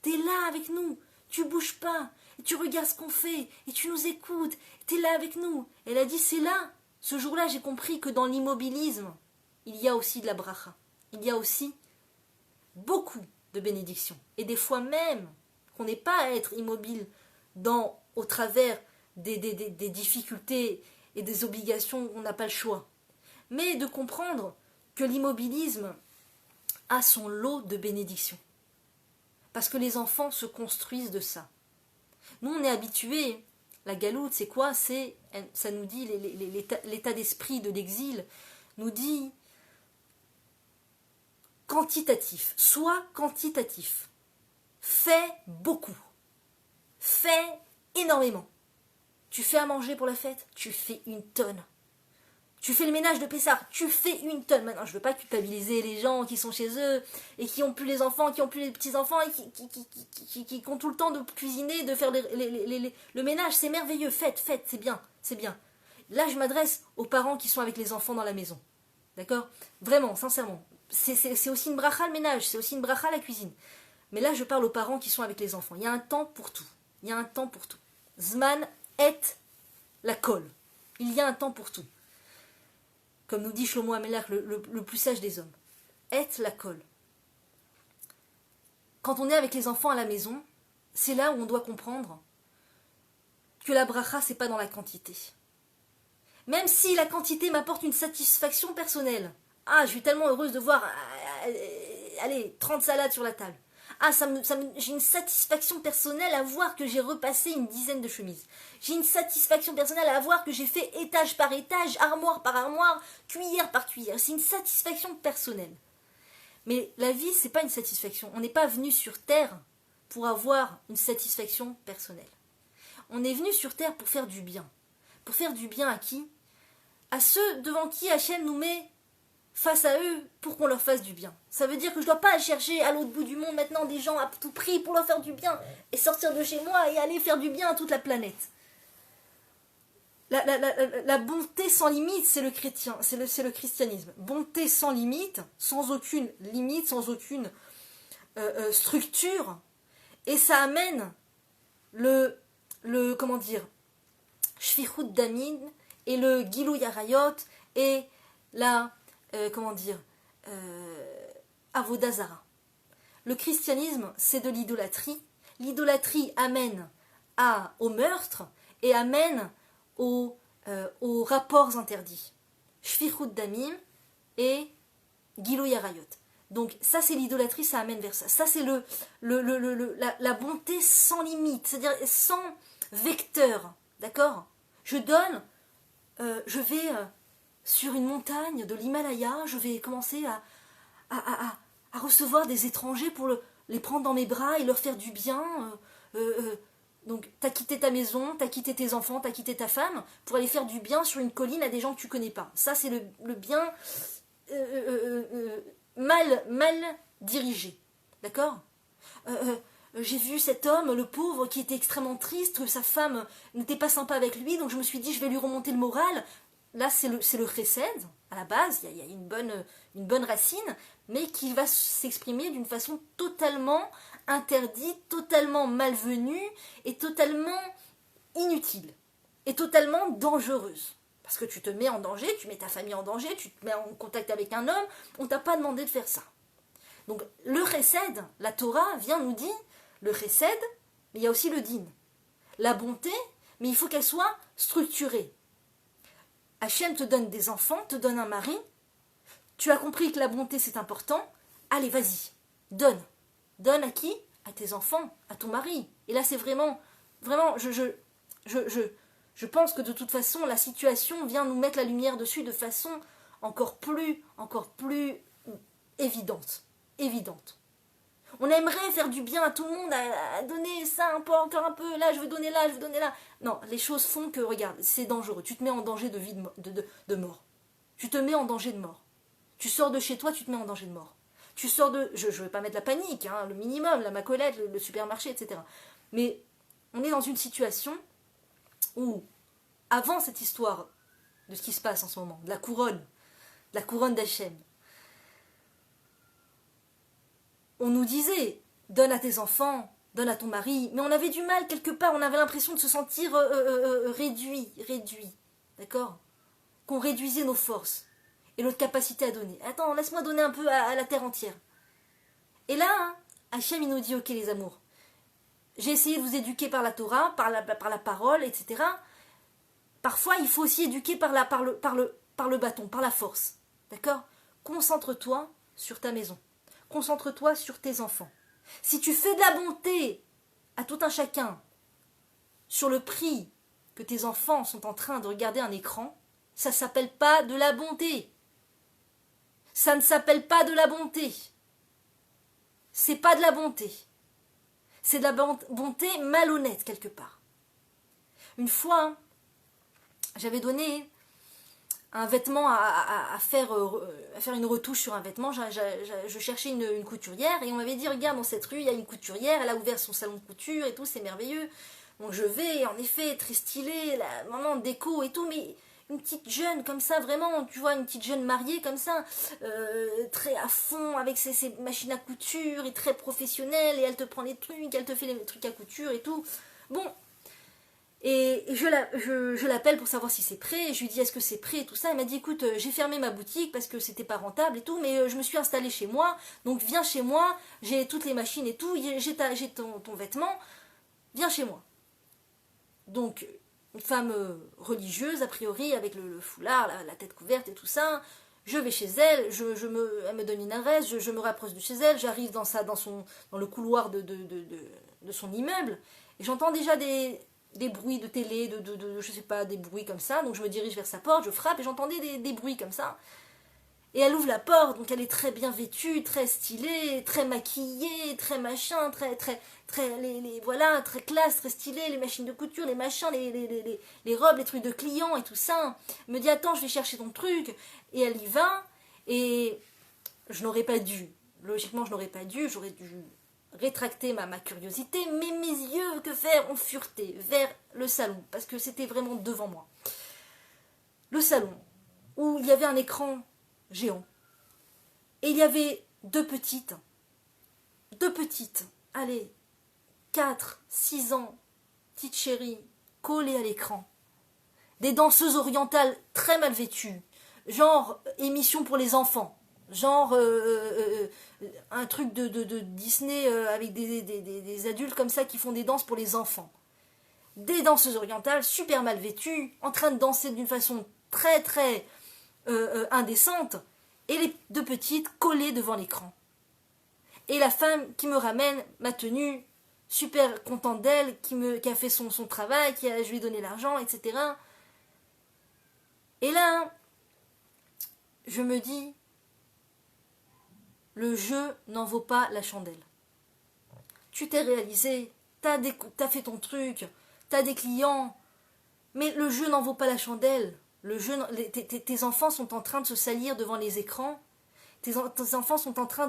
T'es là avec nous, tu bouges pas, et tu regardes ce qu'on fait, et tu nous écoutes, t'es là avec nous. » Elle a dit « C'est là, ce jour-là, j'ai compris que dans l'immobilisme, il y a aussi de la bracha. Il y a aussi beaucoup de bénédictions. Et des fois même, qu'on n'est pas à être immobile au travers des difficultés et des obligations, on n'a pas le choix. Mais de comprendre que l'immobilisme a son lot de bénédictions. Parce que les enfants se construisent de ça. Nous, on est habitués. La galoute, c'est quoi? Ça nous dit, l'état d'esprit de l'exil nous dit quantitatif. Sois quantitatif. Fais beaucoup. fais énormément. Tu fais à manger pour la fête, tu fais une tonne. Tu fais le ménage de Pessah, tu fais une tonne. Maintenant, je ne veux pas culpabiliser les gens qui sont chez eux et qui n'ont plus les enfants, qui n'ont plus les petits-enfants et qui ont tout le temps de cuisiner, de faire le ménage. C'est merveilleux, faites, c'est bien, c'est bien. Là, je m'adresse aux parents qui sont avec les enfants dans la maison. D'accord? Vraiment, sincèrement. C'est aussi une bracha le ménage, c'est aussi une bracha la cuisine. Mais là, je parle aux parents qui sont avec les enfants. Il y a un temps pour tout. Il y a un temps pour tout. Zman et la colle. Il y a un temps pour tout. Comme nous dit Shlomo Amelach, le plus sage des hommes. Et la colle. Quand on est avec les enfants à la maison, c'est là où on doit comprendre que la bracha, c'est pas dans la quantité. Même si la quantité m'apporte une satisfaction personnelle. Ah, je suis tellement heureuse de voir, allez, 30 salades sur la table. Ah, j'ai une satisfaction personnelle à voir que j'ai repassé une dizaine de chemises. J'ai une satisfaction personnelle à voir que j'ai fait étage par étage, armoire par armoire, cuillère par cuillère. C'est une satisfaction personnelle. Mais la vie, c'est pas une satisfaction. On n'est pas venu sur Terre pour avoir une satisfaction personnelle. On est venu sur Terre pour faire du bien. Pour faire du bien à qui? À ceux devant qui Hachem nous met face à eux pour qu'on leur fasse du bien. Ça veut dire que je ne dois pas chercher à l'autre bout du monde maintenant des gens à tout prix pour leur faire du bien et sortir de chez moi et aller faire du bien à toute la planète. La bonté sans limite, c'est le christianisme. Bonté sans limite, sans aucune limite, sans aucune structure. Et ça amène comment dire, Shfichut Damin et le Gilou Yarayot et la Avodah Zara. Le christianisme, c'est de l'idolâtrie. L'idolâtrie amène au meurtre et amène aux rapports interdits. Shfichut Damim et Gilou Yarayot. Donc ça, c'est l'idolâtrie, ça amène vers ça. Ça, c'est la bonté sans limite, c'est-à-dire sans vecteur. D'accord? Je donne, je vais sur une montagne de l'Himalaya, je vais commencer à recevoir des étrangers pour les prendre dans mes bras et leur faire du bien. Donc, t'as quitté ta maison, t'as quitté tes enfants, t'as quitté ta femme pour aller faire du bien sur une colline à des gens que tu connais pas. Ça, c'est le bien mal dirigé. D'accord? J'ai vu cet homme, le pauvre, qui était extrêmement triste, que sa femme n'était pas sympa avec lui, donc je me suis dit, je vais lui remonter le moral. Là, c'est le chesed, à la base, il y a une bonne racine, mais qui va s'exprimer d'une façon totalement interdite, totalement malvenue, et totalement inutile, et totalement dangereuse. Parce que tu te mets en danger, tu mets ta famille en danger, tu te mets en contact avec un homme, on t'a pas demandé de faire ça. Donc, le chesed, la Torah vient nous dire, le chesed, mais il y a aussi le din. La bonté, mais il faut qu'elle soit structurée. Hachem te donne des enfants, te donne un mari. Tu as compris que la bonté c'est important. Allez, vas-y, donne. Donne à qui? À tes enfants, à ton mari. Et là c'est vraiment, je pense que de toute façon la situation vient nous mettre la lumière dessus de façon encore plus évidente. On aimerait faire du bien à tout le monde, à donner ça un peu, encore un peu, là je veux donner là. Non, les choses font que, regarde, c'est dangereux. Tu te mets en danger de mort. Tu te mets en danger de mort. Tu sors de chez toi, tu te mets en danger de mort. Tu sors de... Je ne vais pas mettre la panique, hein, le minimum, la macolette, le supermarché, etc. Mais on est dans une situation où, avant cette histoire de ce qui se passe en ce moment, de la couronne d'Hachem, on nous disait, donne à tes enfants, donne à ton mari, mais on avait du mal quelque part, on avait l'impression de se sentir réduit, d'accord? Qu'on réduisait nos forces et notre capacité à donner. Attends, laisse-moi donner un peu à la terre entière. Et là, hein, Hachem il nous dit, ok les amours, j'ai essayé de vous éduquer par la Torah, par la parole, etc. Parfois, il faut aussi éduquer par le bâton, par la force, d'accord? Concentre-toi sur ta maison. Concentre-toi sur tes enfants. Si tu fais de la bonté à tout un chacun sur le prix que tes enfants sont en train de regarder un écran, ça ne s'appelle pas de la bonté. Ça ne s'appelle pas de la bonté. C'est pas de la bonté. C'est de la bonté malhonnête quelque part. Une fois, j'avais donné un vêtement à faire une retouche sur un vêtement. Je cherchais une couturière et on m'avait dit, regarde, dans cette rue, il y a une couturière, elle a ouvert son salon de couture et tout, c'est merveilleux. Donc je vais, en effet, très stylée, vraiment déco et tout, mais une petite jeune comme ça, vraiment, tu vois, une petite jeune mariée comme ça, très à fond, avec ses machines à couture et très professionnelle, et elle te prend les trucs, elle te fait les trucs à couture et tout. Bon, et je l'appelle pour savoir si c'est prêt, et je lui dis est-ce que c'est prêt et tout ça. Elle m'a dit écoute, j'ai fermé ma boutique parce que c'était pas rentable et tout, mais je me suis installée chez moi, donc viens chez moi, j'ai toutes les machines et tout, j'ai ton vêtement, viens chez moi. Donc, une femme religieuse, a priori, avec le foulard, la tête couverte et tout ça. Je vais chez elle, elle me donne une adresse, je me rapproche de chez elle, j'arrive dans le couloir de son immeuble, et j'entends déjà des bruits de télé, je sais pas, des bruits comme ça, donc je me dirige vers sa porte, je frappe, et j'entendais des bruits comme ça. Et elle ouvre la porte, donc elle est très bien vêtue, très stylée, très maquillée, très machin, très voilà, très classe, très stylée, les machines de couture, les machins, les robes, les trucs de clients et tout ça. Elle me dit attends, je vais chercher ton truc. Et elle y va, et je n'aurais pas dû. Logiquement, je n'aurais pas dû, j'aurais dû rétracter ma curiosité, mais mes yeux, que faire, ont fureté vers le salon, parce que c'était vraiment devant moi. Le salon, où il y avait un écran géant. Et il y avait deux petites, allez, 4, 6 ans, petites chéries, collées à l'écran. Des danseuses orientales très mal vêtues, genre émission pour les enfants, genre un truc de Disney avec des adultes comme ça qui font des danses pour les enfants. Des danseuses orientales super mal vêtues, en train de danser d'une façon très indécente, et les deux petites collées devant l'écran. Et la femme qui me ramène ma tenue, super contente d'elle, qui a fait son travail, je lui ai donné l'argent, etc. Et là, je me dis, le jeu n'en vaut pas la chandelle. Tu t'es réalisé, t'as fait ton truc, t'as des clients, mais le jeu n'en vaut pas la chandelle. Tes enfants sont en train de se salir devant les écrans. Tes enfants sont en train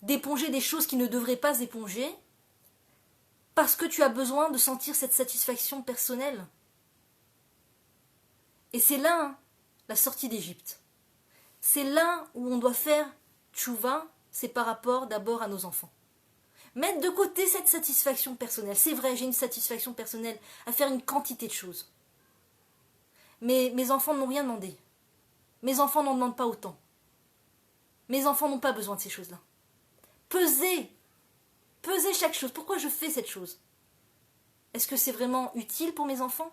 d'éponger des choses qu'ils ne devraient pas éponger parce que tu as besoin de sentir cette satisfaction personnelle. Et c'est là la sortie d'Égypte. C'est là où on doit faire tchouva, c'est par rapport d'abord à nos enfants. Mettre de côté cette satisfaction personnelle. C'est vrai, j'ai une satisfaction personnelle à faire une quantité de choses. Mais mes enfants n'ont rien demandé. Mes enfants n'en demandent pas autant. Mes enfants n'ont pas besoin de ces choses-là. Pesez chaque chose. Pourquoi je fais cette chose? Est-ce que c'est vraiment utile pour mes enfants?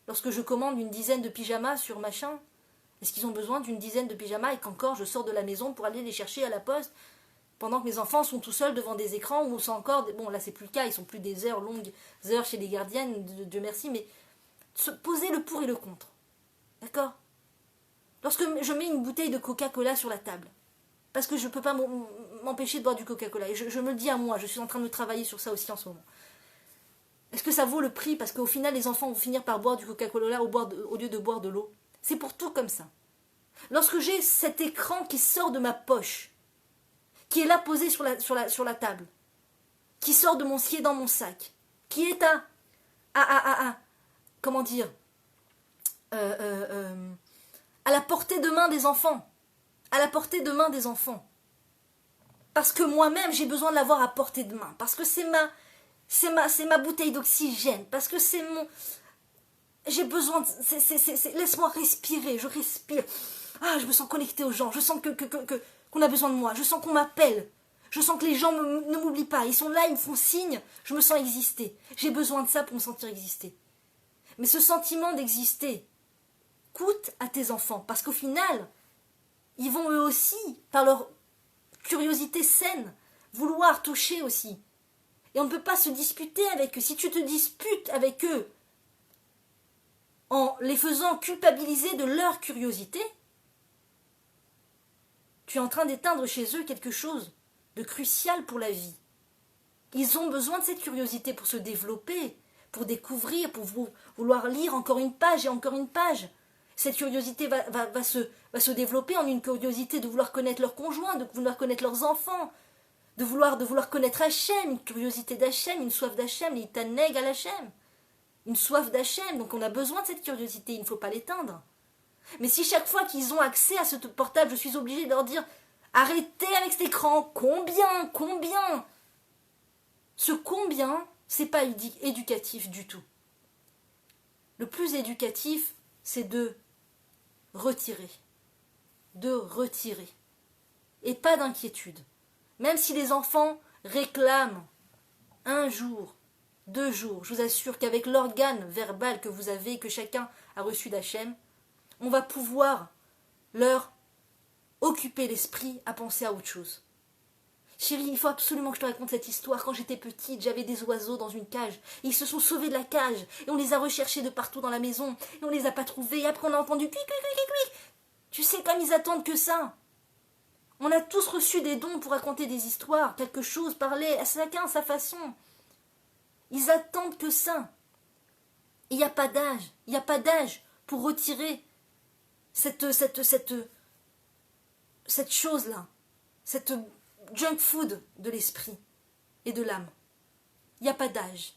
Lorsque je commande une dizaine de pyjamas sur machin, est-ce qu'ils ont besoin d'une dizaine de pyjamas et qu'encore je sors de la maison pour aller les chercher à la poste pendant que mes enfants sont tout seuls devant des écrans où sont encore... Bon, là c'est plus le cas, ils sont plus des longues heures chez les gardiennes, Dieu merci, mais posez le pour et le contre. D'accord? Lorsque je mets une bouteille de Coca-Cola sur la table, parce que je ne peux pas m'empêcher de boire du Coca-Cola, et je me le dis à moi, je suis en train de travailler sur ça aussi en ce moment. Est-ce que ça vaut le prix? Parce qu'au final, les enfants vont finir par boire du Coca-Cola au lieu de boire de l'eau. C'est pour tout comme ça. Lorsque j'ai cet écran qui sort de ma poche, qui est là posé sur la table, qui sort de qui est dans mon sac, qui est comment dire, à la portée de main des enfants, à la portée de main des enfants, parce que moi-même j'ai besoin de l'avoir à portée de main, parce que c'est ma bouteille d'oxygène, parce que c'est mon... J'ai besoin de... Laisse-moi respirer, je respire. Ah, je me sens connectée aux gens, je sens qu'on a besoin de moi, je sens qu'on m'appelle, je sens que les gens ne m'oublient pas, ils sont là, ils me font signe, je me sens exister. J'ai besoin de ça pour me sentir exister. Mais ce sentiment d'exister coûte à tes enfants, parce qu'au final, ils vont eux aussi, par leur curiosité saine, vouloir toucher aussi. Et on ne peut pas se disputer avec eux. Si tu te disputes avec eux en les faisant culpabiliser de leur curiosité, tu es en train d'éteindre chez eux quelque chose de crucial pour la vie. Ils ont besoin de cette curiosité pour se développer, pour découvrir, pour vouloir lire encore une page et encore une page. Cette curiosité va se développer en une curiosité de vouloir connaître leur conjoint, de vouloir connaître leurs enfants, de vouloir connaître Hachem, une curiosité d'Hachem, une soif d'Hachem, l'itaneg à l'Hachem. Une soif d'Hachem, donc on a besoin de cette curiosité, il ne faut pas l'éteindre. Mais si chaque fois qu'ils ont accès à ce portable, je suis obligée de leur dire « Arrêtez avec cet écran, combien ?» Ce combien, c'est pas éducatif du tout. Le plus éducatif, c'est de retirer. De retirer. Et pas d'inquiétude. Même si les enfants réclament 1 jour, 2 jours, je vous assure qu'avec l'organe verbal que vous avez, que chacun a reçu d'Hachem, on va pouvoir leur occuper l'esprit à penser à autre chose. Chérie, il faut absolument que je te raconte cette histoire. Quand j'étais petite, j'avais des oiseaux dans une cage. Ils se sont sauvés de la cage et on les a recherchés de partout dans la maison et on les a pas trouvés. Et après on a entendu clic, clic, clic, clic. Tu sais comme ils attendent que ça. On a tous reçu des dons pour raconter des histoires, quelque chose, parler, à chacun à sa façon. Ils attendent que ça. Il n'y a pas d'âge pour retirer cette chose-là, cette junk food de l'esprit et de l'âme. Il n'y a pas d'âge.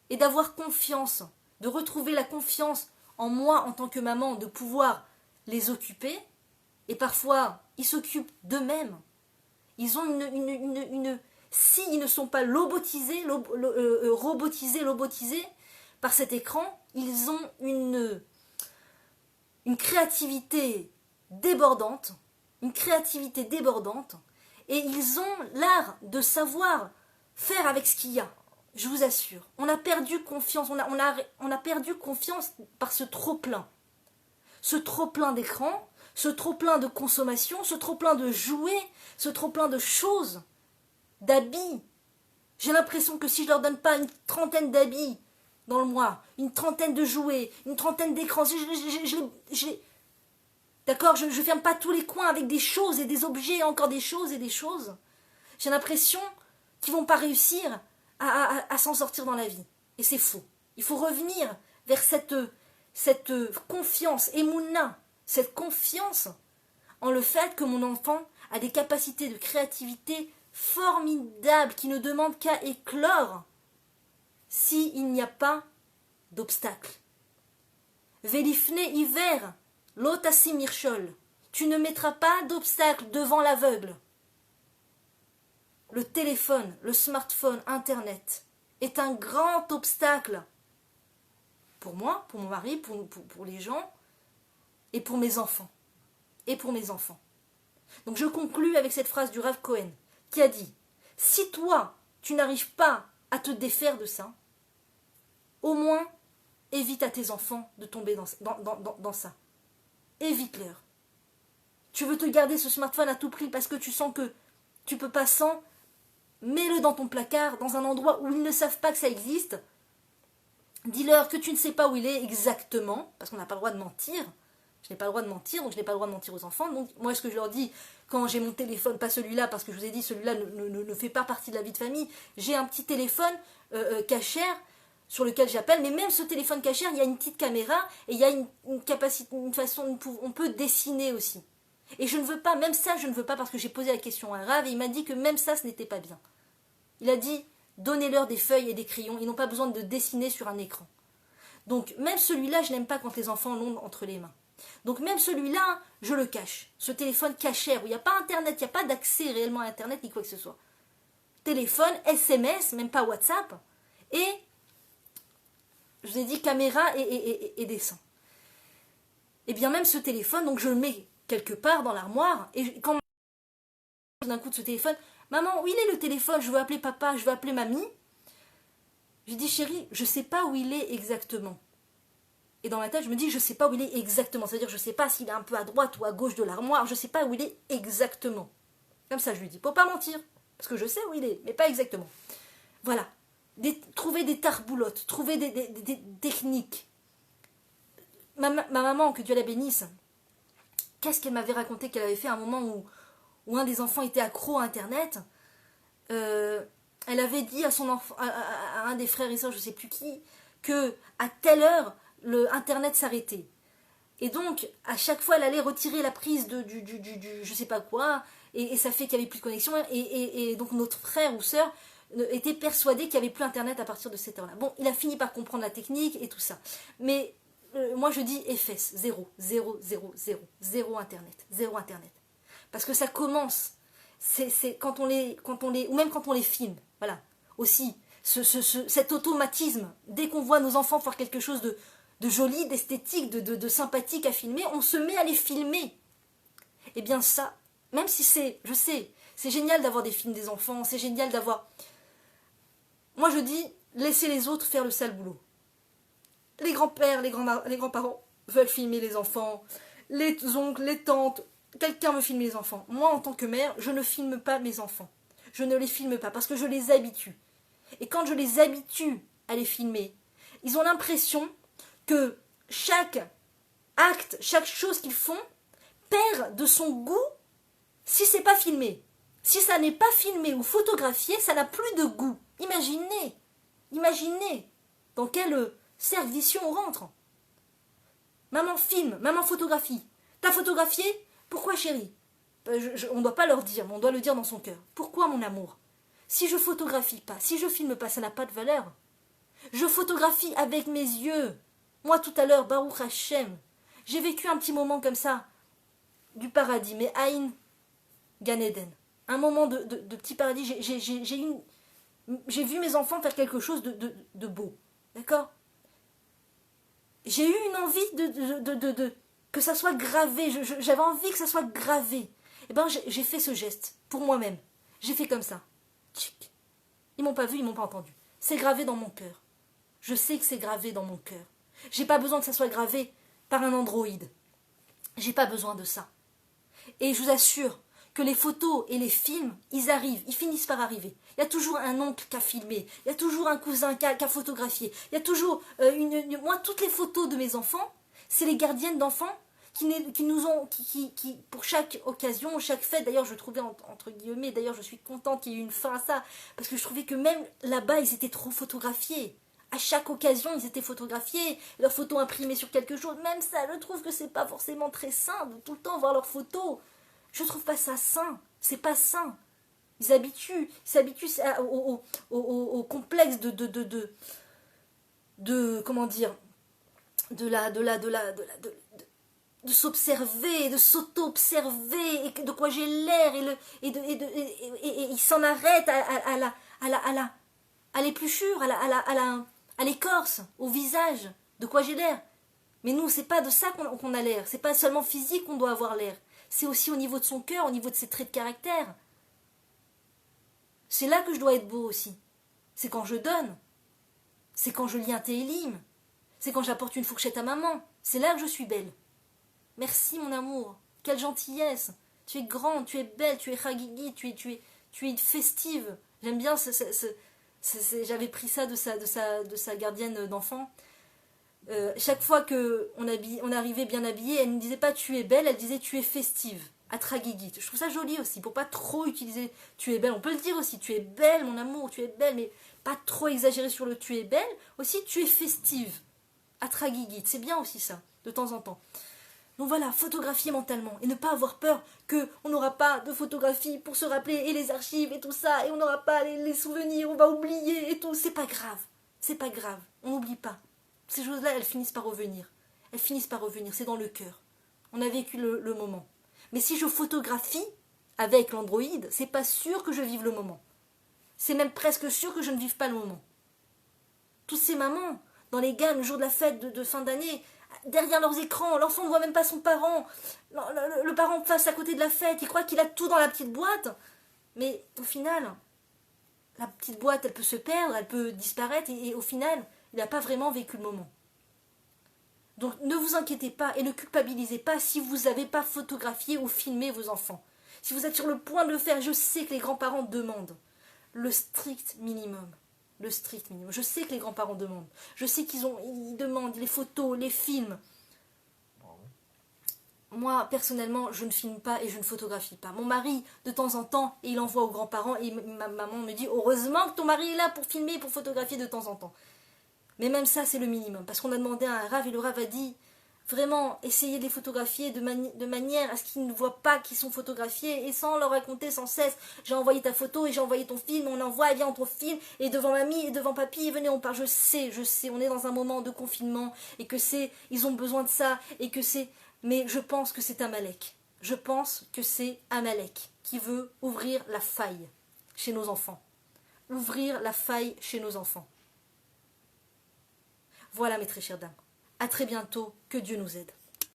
Et d'avoir confiance, de retrouver la confiance en moi en tant que maman, de pouvoir les occuper. Et parfois, ils s'occupent d'eux-mêmes. Ils ont s'ils ne sont pas robotisés par cet écran, ils ont une créativité débordante, et ils ont l'art de savoir faire avec ce qu'il y a. Je vous assure. On a perdu confiance, on a perdu confiance par ce trop-plein. Ce trop-plein d'écran, ce trop-plein de consommation, ce trop-plein de jouets, ce trop-plein de choses, d'habits. J'ai l'impression que si je leur donne pas une 30aine d'habits dans le mois, une 30aine de jouets, une 30aine d'écrans, d'accord, je ferme pas tous les coins avec des choses et des objets, et encore des choses et des choses. J'ai l'impression qu'ils vont pas réussir à s'en sortir dans la vie. Et c'est faux. Il faut revenir vers cette confiance, Emouna, cette confiance en le fait que mon enfant a des capacités de créativité formidables qui ne demandent qu'à éclore s'il n'y a pas d'obstacle. Vélifne hiver, l'otasi mirchol, tu ne mettras pas d'obstacle devant l'aveugle. Le téléphone, le smartphone, Internet est un grand obstacle pour moi, pour mon mari, pour les gens et pour mes enfants. Donc je conclus avec cette phrase du Rav Cohen qui a dit « Si toi, tu n'arrives pas à te défaire de ça, au moins évite à tes enfants de tomber dans ça. Évite-leur. Tu veux te garder ce smartphone à tout prix parce que tu sens que tu peux pas sans, mets-le dans ton placard, dans un endroit où ils ne savent pas que ça existe. Dis-leur que tu ne sais pas où il est exactement, parce qu'on n'a pas le droit de mentir. Je n'ai pas le droit de mentir, donc je n'ai pas le droit de mentir aux enfants. Donc moi, ce que je leur dis, quand j'ai mon téléphone, pas celui-là, parce que je vous ai dit, celui-là ne fait pas partie de la vie de famille, j'ai un petit téléphone cachère sur lequel j'appelle, mais même ce téléphone cachère, il y a une petite caméra, et il y a une capacité, une façon, on peut dessiner aussi. Et je ne veux pas, même ça, je ne veux pas, parce que j'ai posé la question à un Rav, et il m'a dit que même ça, ce n'était pas bien. Il a dit, donnez-leur des feuilles et des crayons, ils n'ont pas besoin de dessiner sur un écran. Donc même celui-là, je n'aime pas quand les enfants l'ont entre les mains. Donc même celui-là, je le cache. Ce téléphone cachère, où il n'y a pas Internet, il n'y a pas d'accès réellement à Internet, ni quoi que ce soit. Téléphone, SMS, même pas WhatsApp, et, je vous ai dit, caméra et dessin. Et bien même ce téléphone, donc je le mets quelque part dans l'armoire, et quand d'un coup de ce téléphone, maman, où il est le téléphone? Je veux appeler papa, je veux appeler mamie. J'ai dit, chérie, je ne sais pas où il est exactement. Et dans ma tête, je me dis, je ne sais pas où il est exactement. C'est-à-dire, je ne sais pas s'il est un peu à droite ou à gauche de l'armoire. Je ne sais pas où il est exactement. Comme ça, je lui dis, pour pas mentir. Parce que je sais où il est, mais pas exactement. Voilà. Trouver des tarboulottes, trouver des techniques. Ma maman, que Dieu la bénisse, qu'est-ce qu'elle m'avait raconté qu'elle avait fait à un moment où où un des enfants était accro à Internet, elle avait dit à son enfant, à un des frères et sœurs, je ne sais plus qui, que à telle heure, le Internet s'arrêtait. Et donc, à chaque fois, elle allait retirer la prise du je sais pas quoi, et ça fait qu'il n'y avait plus de connexion, et donc notre frère ou sœur était persuadé qu'il n'y avait plus Internet à partir de cette heure-là. Bon, il a fini par comprendre la technique et tout ça. Mais moi je dis FS, zéro, zéro, zéro, zéro, zéro Internet, zéro Internet. Parce que ça commence, c'est quand on les, ou même quand on les filme, voilà, aussi, cet automatisme, dès qu'on voit nos enfants faire quelque chose de joli, d'esthétique, de sympathique à filmer, on se met à les filmer. Eh bien ça, même si c'est, je sais, c'est génial d'avoir des films des enfants, c'est génial d'avoir... Moi je dis, laissez les autres faire le sale boulot. Les grands-pères, les grands-parents veulent filmer les enfants, les oncles, les tantes, quelqu'un veut filmer les enfants. Moi en tant que mère, je ne filme pas mes enfants. Je ne les filme pas parce que je les habitue. Et quand je les habitue à les filmer, ils ont l'impression que chaque acte, chaque chose qu'ils font perd de son goût si c'est pas filmé. Si ça n'est pas filmé ou photographié, ça n'a plus de goût. Imaginez dans quel cercle vicieux on rentre. Maman filme, maman photographie. T'as photographié? Pourquoi chérie? On ne doit pas leur dire, mais on doit le dire dans son cœur. Pourquoi mon amour? Si je photographie pas, si je filme pas, ça n'a pas de valeur. Je photographie avec mes yeux. Moi tout à l'heure, Baruch Hashem, j'ai vécu un petit moment comme ça, du paradis, mais Aïn Gan Eden. Un moment de petit paradis, j'ai vu mes enfants faire quelque chose de beau. D'accord? J'ai eu une envie que ça soit gravé. J'avais envie que ça soit gravé. Et ben j'ai fait ce geste pour moi-même. J'ai fait comme ça. Tchic. Ils m'ont pas vu, ils m'ont pas entendu. C'est gravé dans mon cœur. Je sais que c'est gravé dans mon cœur. J'ai pas besoin que ça soit gravé par un androïde. J'ai pas besoin de ça. Et je vous assure que les photos et les films, ils arrivent, ils finissent par arriver. Il y a toujours un oncle qui a filmé, il y a toujours un cousin qui a photographié, il y a toujours moi, toutes les photos de mes enfants, c'est les gardiennes d'enfants qui nous ont, pour chaque occasion, chaque fête, d'ailleurs je trouvais entre guillemets, d'ailleurs je suis contente qu'il y ait eu une fin à ça, parce que je trouvais que même là-bas, ils étaient trop photographiés. À chaque occasion, ils étaient photographiés, leurs photos imprimées sur quelque chose. Même ça, je trouve que c'est pas forcément très sain de tout le temps voir leurs photos. Je trouve pas ça sain. C'est pas sain. Ils s'habituent au complexe de comment dire, de s'observer, de s'auto-observer, et de quoi j'ai l'air, et ils s'en arrêtent à l'épluchure, à l'écorce, au visage, de quoi j'ai l'air. Mais nous, c'est pas de ça qu'on a l'air. C'est pas seulement physique qu'on doit avoir l'air. C'est aussi au niveau de son cœur, au niveau de ses traits de caractère. C'est là que je dois être beau aussi. C'est quand je donne. C'est quand je lis un télim. C'est quand j'apporte une fourchette à maman. C'est là que je suis belle. Merci mon amour. Quelle gentillesse. Tu es grande, tu es belle, tu es chagigi, tu es festive. J'aime bien j'avais pris ça de sa gardienne d'enfant. Chaque fois qu'on arrivait bien habillée, elle ne disait pas tu es belle, elle disait tu es festive, atragigit. Je trouve ça joli aussi, pour pas trop utiliser tu es belle. On peut le dire aussi, tu es belle mon amour, tu es belle, mais pas trop exagérer sur le tu es belle. Aussi tu es festive, atragigit. C'est bien aussi ça, de temps en temps. Donc voilà, photographier mentalement et ne pas avoir peur qu'on n'aura pas de photographie pour se rappeler et les archives et tout ça, et on n'aura pas les souvenirs, on va oublier et tout. C'est pas grave, on n'oublie pas. Ces choses-là, elles finissent par revenir. C'est dans le cœur. On a vécu le moment. Mais si je photographie avec l'androïde, c'est pas sûr que je vive le moment. C'est même presque sûr que je ne vive pas le moment. Toutes ces mamans, dans les gammes, le jour de la fête de fin d'année, derrière leurs écrans, l'enfant ne voit même pas son parent. Le parent passe à côté de la fête, il croit qu'il a tout dans la petite boîte. Mais au final, la petite boîte, elle peut se perdre, elle peut disparaître, et au final, il n'a pas vraiment vécu le moment. Donc ne vous inquiétez pas et ne culpabilisez pas si vous n'avez pas photographié ou filmé vos enfants. Si vous êtes sur le point de le faire, je sais que les grands-parents demandent le strict minimum. Le strict minimum. Je sais que les grands-parents demandent. Je sais ils demandent les photos, les films. moi, personnellement, je ne filme pas et je ne photographie pas. Mon mari, de temps en temps, et il envoie aux grands-parents, et ma maman me dit, heureusement que ton mari est là pour filmer et pour photographier de temps en temps. Mais même ça, c'est le minimum. Parce qu'on a demandé à un rave, et le rave a dit, vraiment, essayez de les photographier de manière à ce qu'ils ne voient pas qu'ils sont photographiés, et sans leur raconter sans cesse, j'ai envoyé ta photo, et j'ai envoyé ton film, on envoie, et viens, on te filme, et devant mamie, et devant papy, et venez, on parle. Je sais, on est dans un moment de confinement, et que ils ont besoin de ça, et que c'est... Mais je pense que c'est Amalek. Je pense que c'est Amalek qui veut ouvrir la faille chez nos enfants. Ouvrir la faille chez nos enfants. Voilà mes très chères dames. À très bientôt. Que Dieu nous aide.